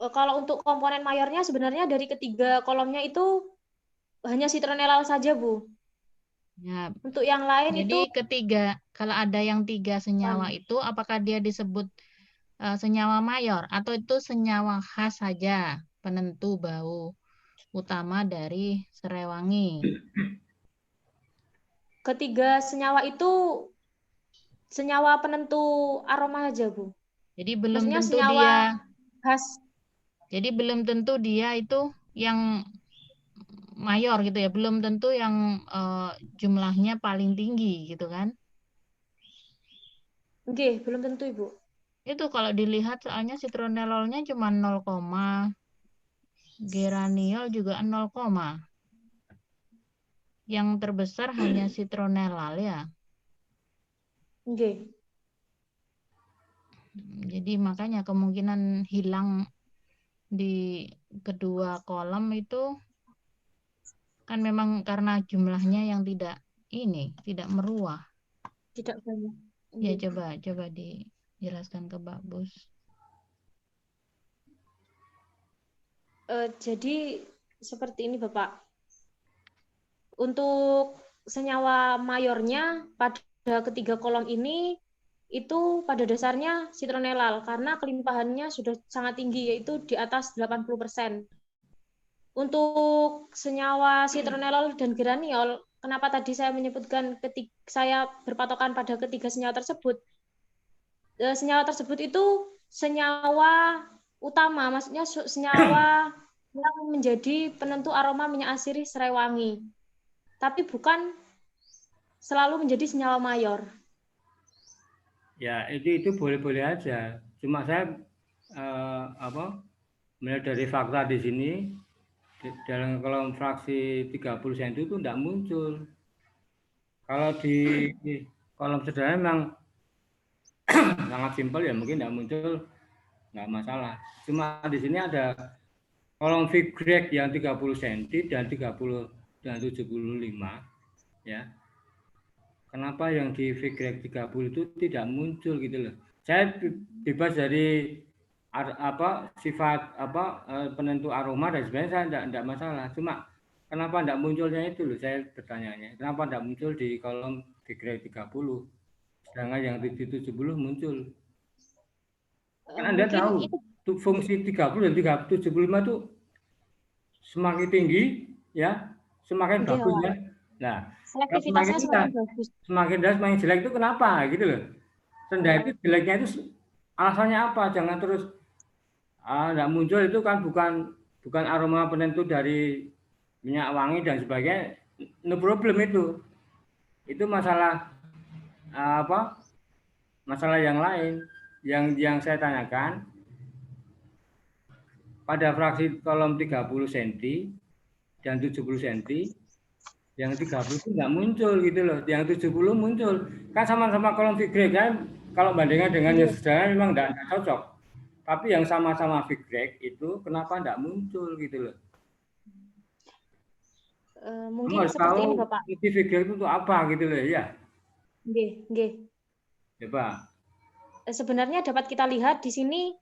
Kalau untuk komponen mayornya sebenarnya dari ketiga kolomnya itu hanya citronellal saja, Bu. Ya, Untuk yang lain jadi itu ketiga, kalau ada yang 3 senyawa itu, apakah dia disebut senyawa mayor atau itu senyawa khas saja penentu bau utama dari serai wangi? ketiga senyawa itu senyawa penentu aroma saja, Bu. Jadi belum Maksudnya tentu senyawa dia. khas. Jadi belum tentu dia itu yang mayor gitu ya, belum tentu yang jumlahnya paling tinggi gitu kan? Oke, belum tentu, Ibu. Itu kalau dilihat soalnya citronellolnya cuma 0, geraniol juga 0, yang terbesar hanya citronellal ya. Oke. Jadi makanya kemungkinan hilang di kedua kolom itu kan memang karena jumlahnya yang tidak meruah. Tidak banyak. Ya coba dijelaskan ke Mbak Bus. Jadi seperti ini, Bapak. Untuk senyawa mayornya pada ketiga kolom ini itu pada dasarnya citronellal karena kelimpahannya sudah sangat tinggi yaitu di atas 80%. Untuk senyawa citronellal dan geraniol, kenapa tadi saya menyebutkan saya berpatokan pada ketiga senyawa tersebut? Senyawa tersebut itu senyawa utama, maksudnya senyawa yang menjadi penentu aroma minyak asiri serai wangi. Tapi bukan selalu menjadi senyawa mayor. Ya, itu boleh-boleh aja. Cuma saya melihat dari fakta di sini dalam kolom fraksi 30 cm itu tidak muncul. Kalau di kolom sederhana memang sangat simpel ya, mungkin tidak muncul, nggak masalah. Cuma di sini ada kolom Vigreg yang 30 cm dan 30 dan 75 ya. Kenapa yang di Vigreg 30 itu tidak muncul gitu loh. Saya bebas dari sifat penentu aroma dan sebagainya, saya tidak masalah. Cuma kenapa tidak munculnya itu loh saya bertanya. Kenapa tidak muncul di kolom Vigreg 30? Sedangkan yang di 70 muncul. Kan Anda tahu fungsi 30 dan 75 itu semakin tinggi ya, semakin bagus ya. Nah, selektivitasnya semakin rendah semakin jelek itu kenapa gitu loh. Rendah itu jeleknya itu alasannya apa? Jangan terus tidak muncul itu kan bukan aroma penentu dari minyak wangi dan sebagainya. No problem itu. Itu masalah masalah yang lain yang saya tanyakan pada fraksi kolom 30 cm dan 70 cm, yang 30 itu nggak muncul gitu loh. Yang 70 muncul. Kan sama-sama kolom figrek kan, kalau bandingkan dengan yang sederhana memang nggak cocok. Tapi yang sama-sama figrek itu kenapa nggak muncul gitu loh. Mungkin Kamu harus seperti tahu ini Bapak. fungsi figrek itu untuk apa gitu loh ya. Nggih. Ya Pak. Sebenarnya dapat kita lihat di sini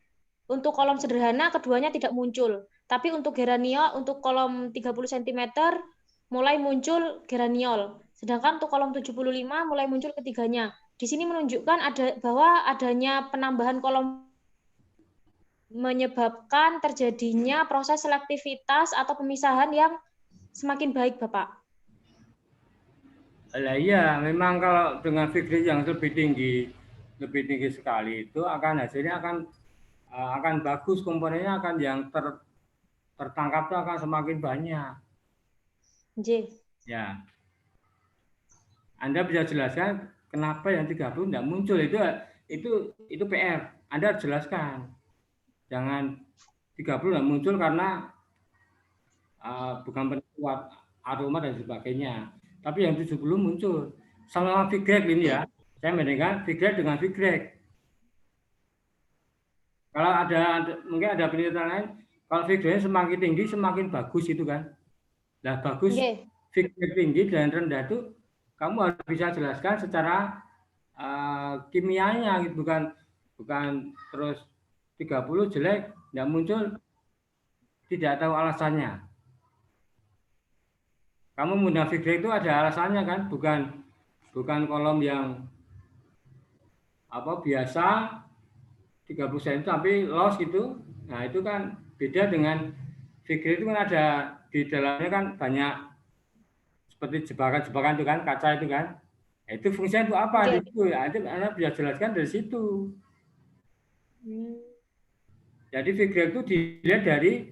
untuk kolom sederhana keduanya tidak muncul. Tapi untuk geraniol, untuk kolom 30 cm mulai muncul geraniol. Sedangkan untuk kolom 75 mulai muncul ketiganya. Di sini menunjukkan bahwa adanya penambahan kolom menyebabkan terjadinya proses selektivitas atau pemisahan yang semakin baik, Bapak. Lah iya, memang kalau dengan figrek yang lebih tinggi sekali itu hasilnya akan bagus, komponennya akan yang tertangkap itu akan semakin banyak. J. Ya. Anda bisa jelaskan kenapa yang 30 tidak muncul, itu PR. Anda harus jelaskan. Jangan 30 tidak muncul karena bukan penentu aroma dan sebagainya. Tapi yang 70 muncul. Sama figrek ini ya. Saya membandingkan figrek dengan figrek. Kalau mungkin ada penelitian lain, kalau figreknya semakin tinggi semakin bagus itu kan. Nah, bagus figrek tinggi dan rendah itu kamu harus bisa jelaskan secara kimianya gitu, bukan terus 30 jelek enggak muncul tidak tahu alasannya. Kamu menggunakan figrek itu ada alasannya kan, bukan kolom yang biasa 30 cm tapi los gitu. Nah, itu kan beda dengan figrek itu kan ada di dalamnya kan banyak seperti jebakan-jebakan itu kan, kaca itu kan. Nah, itu fungsinya untuk apa? Itu ya, Anda bisa jelaskan dari situ. Jadi figrek itu dilihat dari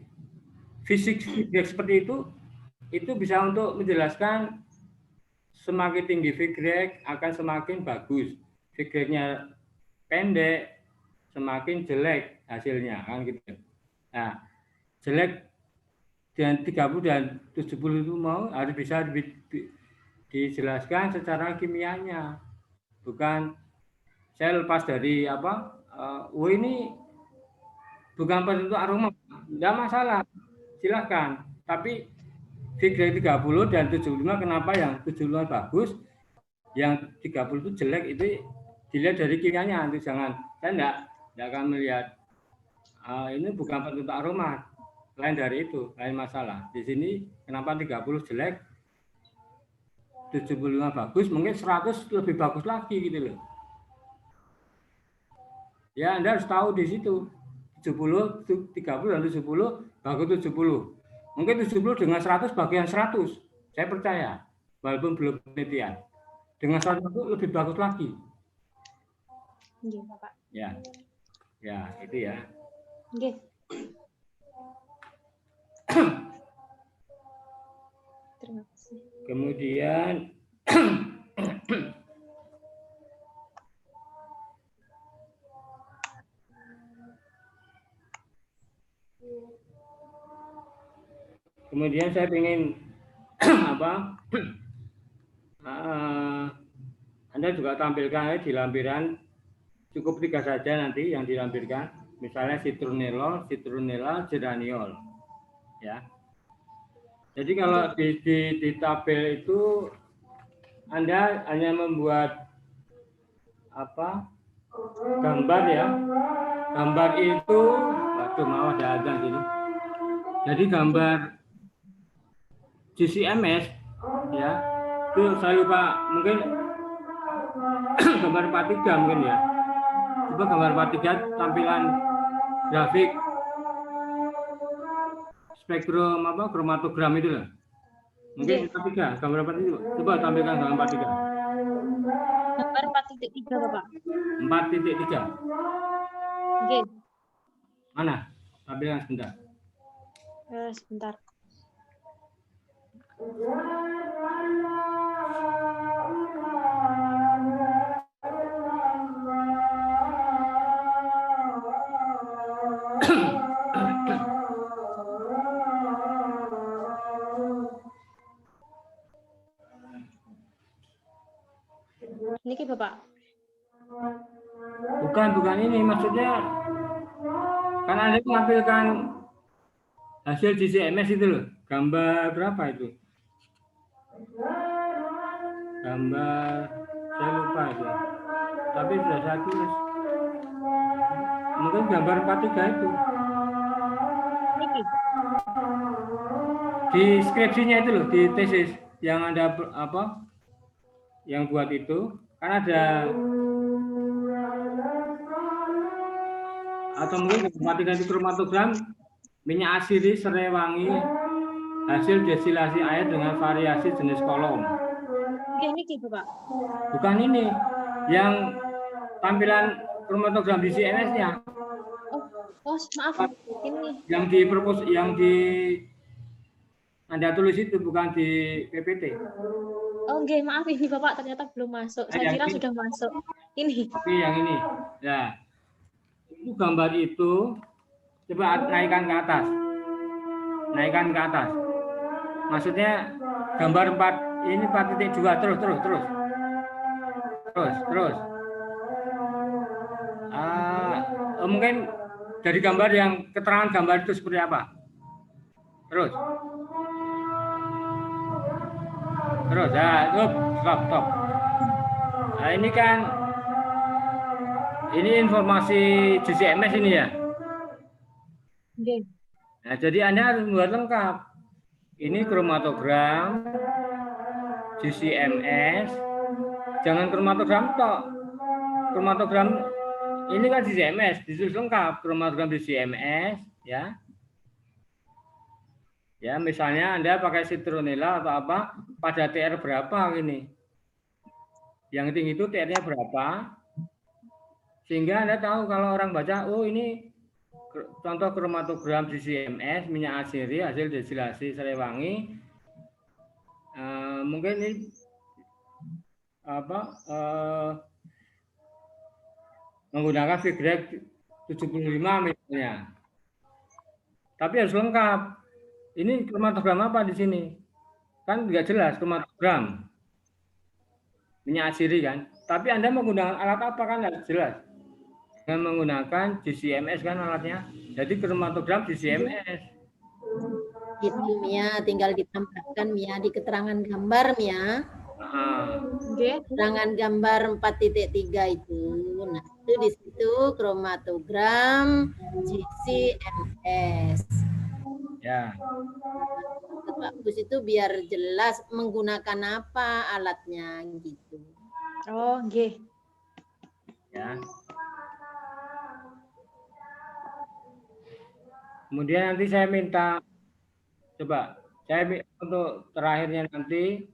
fisik figrek seperti itu bisa untuk menjelaskan semakin tinggi figrek akan semakin bagus. Figreknya pendek semakin jelek hasilnya kan gitu. Nah, jelek dan 30 dan 70 itu harus bisa dijelaskan secara kimianya. Bukan saya lepas dari ini bukan penentu aroma, enggak masalah. Silakan. Tapi figrek 30 dan 75 kenapa yang 75 bagus, yang 30 itu jelek, itu dilihat dari kimianya. Nanti jangan, saya enggak akan melihat ini bukan penentu aroma. Lain dari itu, lain masalah. Di sini kenapa 30 jelek, 75 bagus, mungkin 100 lebih bagus lagi gitu loh. Ya, Anda harus tahu di situ. 70, 30 dan 70 bagus 70. Mungkin 70 dengan 100 bagian 100. Saya percaya, walaupun belum penelitian. Dengan 100 itu lebih bagus lagi. Iya, Bapak. Ya. Ya, itu ya. Oke. Terima kasih. Kemudian saya ingin Anda juga tampilkan di lampiran, cukup 3 saja nanti yang dilampirkan, misalnya citronellol, geraniol, ya. Jadi kalau di tabel itu Anda hanya membuat gambar ya. Gambar itu, mau ada azan sini. Jadi gambar GCMS ya. Itu saya lupa, mungkin gambar 43 mungkin ya. Coba gambar 43 tampilan grafik spektrum kromatogram itu lah. Mungkin 43, gambar 43. Coba tampilkan gambar 43. Gambar 4.3, Bapak. 4.3. Oke. Mana? Tampilkan sebentar. Sebentar. Niki Bapak. Bukan ini. Maksudnya kan Anda menampilkan hasil GCMS itu loh. Gambar berapa itu? Gambar, saya lupa itu. Tapi sudah saya tulis. Mungkin gambar 43 itu. Niki. Di skripsinya itu loh, di tesis yang Anda apa? Yang buat itu kan ada, atau mungkin itu kromatogram minyak asiri serai wangi hasil destilasi air dengan variasi jenis kolom. Oke, niki Bapak. Bukan ini yang tampilan kromatogram di CMS-nya. Oh, maaf. Ini. Yang di Anda tulis itu bukan di PPT. Oh, nggih, maaf ini Bapak ternyata belum masuk. Saya kira sudah masuk. Ini. Tapi yang ini. Ya. Itu gambar itu coba naikkan ke atas. Naikkan ke atas. Maksudnya gambar 4.2 terus. Mungkin dari gambar yang keterangan gambar itu seperti apa? Terus ya, stop. Nah, ini kan ini informasi GCMS ini ya. Nggih. Nah, jadi Anda harus membuat lengkap. Ini kromatogram, GCMS, jangan kromatogram tok. Kromatogram ini kan GCMS, ditulis lengkap. Kromatogram GCMS, ya. Ya, misalnya Anda pakai citronella atau apa, pada TR berapa ini. Yang tinggi itu TR-nya berapa, sehingga Anda tahu kalau orang baca, oh ini contoh kromatogram GCMS, minyak asiri, hasil destilasi serai wangi. Mungkin ini apa, menggunakan Vigreg 75 misalnya. Tapi harus lengkap. Ini kromatogram apa di sini? Kan nggak jelas kromatogram. Minyak asiri kan. Tapi Anda menggunakan alat apa kan nggak jelas. Dengan menggunakan GCMS kan alatnya. Jadi kromatogram GCMS. Itu Mia, tinggal ditambahkan Mia di keterangan gambar Mia. Nggih. Keterangan gambar 4.3 itu. Nah, itu di situ kromatogram GCMS. Ya. Bagus itu biar jelas menggunakan apa alatnya gitu. Oh, nggih. Ya. Kemudian nanti saya minta, coba saya untuk terakhirnya nanti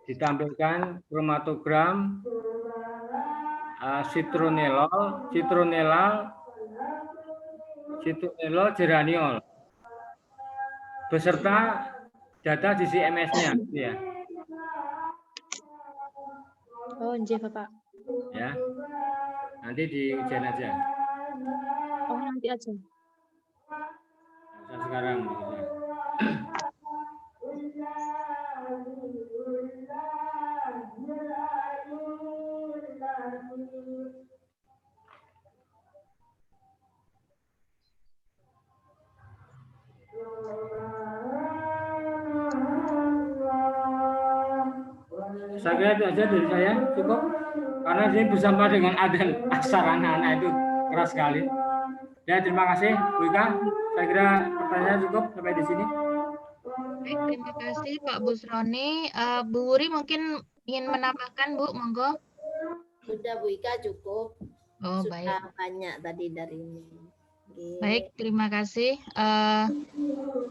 ditampilkan kromatogram citronellol geraniol beserta data GCMS-nya, ya. Oh, nggih Bapak. Ya. Nanti di ujian aja. Oh, nanti aja. Nah, sekarang. Saya kira itu aja dari saya, cukup. Karena ini bersama dengan adzan asar anak-anak itu keras sekali. Ya, terima kasih Bu Ika. Saya kira pertanyaan cukup sampai di sini. Baik, terima kasih Pak Busroni. Bu Wuri mungkin ingin menambahkan Bu, monggo. Sudah Bu Ika cukup. Oh, Sudah baik. banyak tadi dari ini. Oke. Baik, terima kasih.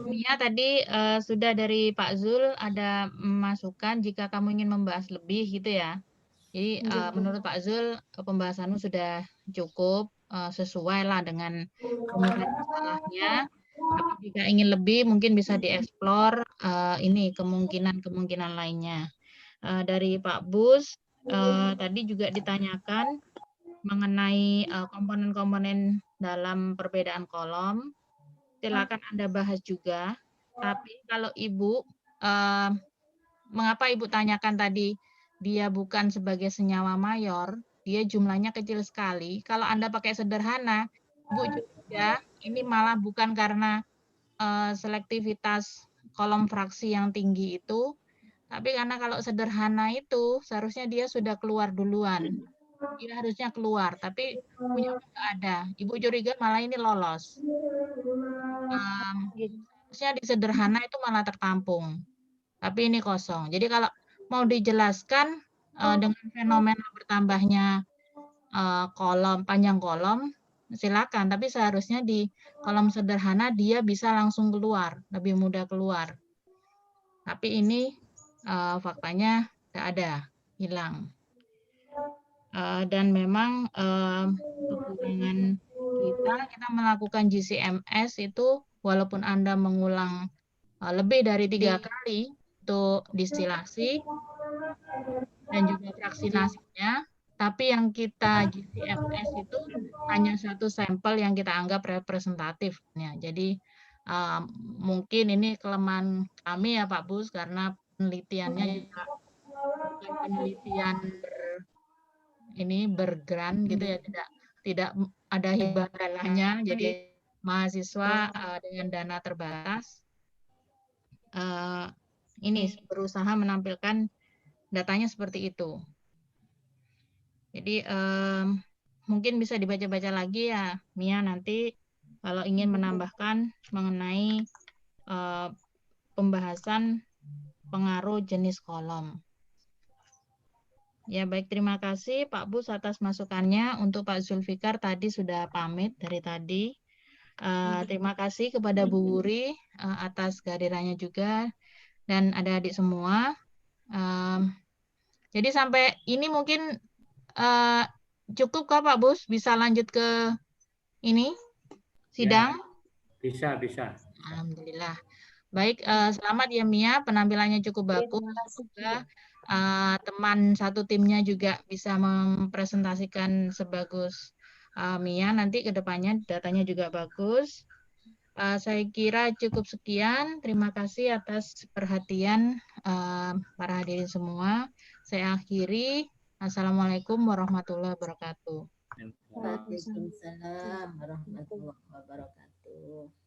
Mia tadi sudah dari Pak Zul ada masukan jika kamu ingin membahas lebih gitu ya. Jadi menurut Pak Zul pembahasanmu sudah cukup sesuai lah dengan kemudian masalahnya. Tapi jika ingin lebih mungkin bisa dieksplor ini kemungkinan lainnya. Dari Pak Bus tadi juga ditanyakan mengenai komponen-komponen dalam perbedaan kolom. Silakan Anda bahas juga. Tapi kalau Ibu, mengapa Ibu tanyakan tadi dia bukan sebagai senyawa mayor, dia jumlahnya kecil sekali. Kalau Anda pakai sederhana, Bu juga ini malah bukan karena selektivitas kolom fraksi yang tinggi itu, tapi karena kalau sederhana itu seharusnya dia sudah keluar duluan. Dia harusnya keluar, tapi punya nggak ada. Ibu curiga malah ini lolos. Harusnya di sederhana itu malah tertampung, tapi ini kosong. Jadi kalau mau dijelaskan dengan fenomena bertambahnya panjang kolom, silakan. Tapi seharusnya di kolom sederhana dia bisa langsung keluar, lebih mudah keluar. Tapi ini faktanya nggak ada, hilang. Dan memang kekurangan kita melakukan GCMS itu walaupun Anda mengulang lebih dari 3 kali untuk distilasi dan juga fraksinasinya, tapi yang kita GCMS itu hanya satu sampel yang kita anggap representatif. Jadi mungkin ini kelemahan kami ya Pak Bus, karena penelitiannya juga bukan penelitian bergrant gitu ya, tidak ada hibah dananya, jadi mahasiswa dengan dana terbatas ini berusaha menampilkan datanya seperti itu. Jadi mungkin bisa dibaca-baca lagi ya Mia nanti kalau ingin menambahkan mengenai pembahasan pengaruh jenis kolom. Ya baik, terima kasih Pak Bus atas masukannya. Untuk Pak Zulfikar tadi sudah pamit dari tadi. Terima kasih kepada Bu Wuri atas kehadirannya juga dan adik-adik semua. Jadi sampai ini mungkin cukup kah Pak Bus? Bisa lanjut ke ini sidang? Ya, bisa. Alhamdulillah. Baik, selamat ya Mia, penampilannya cukup bagus. Semoga teman satu timnya juga bisa mempresentasikan sebagus Mia nanti ke depannya, datanya juga bagus. Saya kira cukup sekian. Terima kasih atas perhatian para hadirin semua. Saya akhiri. Assalamualaikum warahmatullahi wabarakatuh. Waalaikumsalam warahmatullahi wabarakatuh.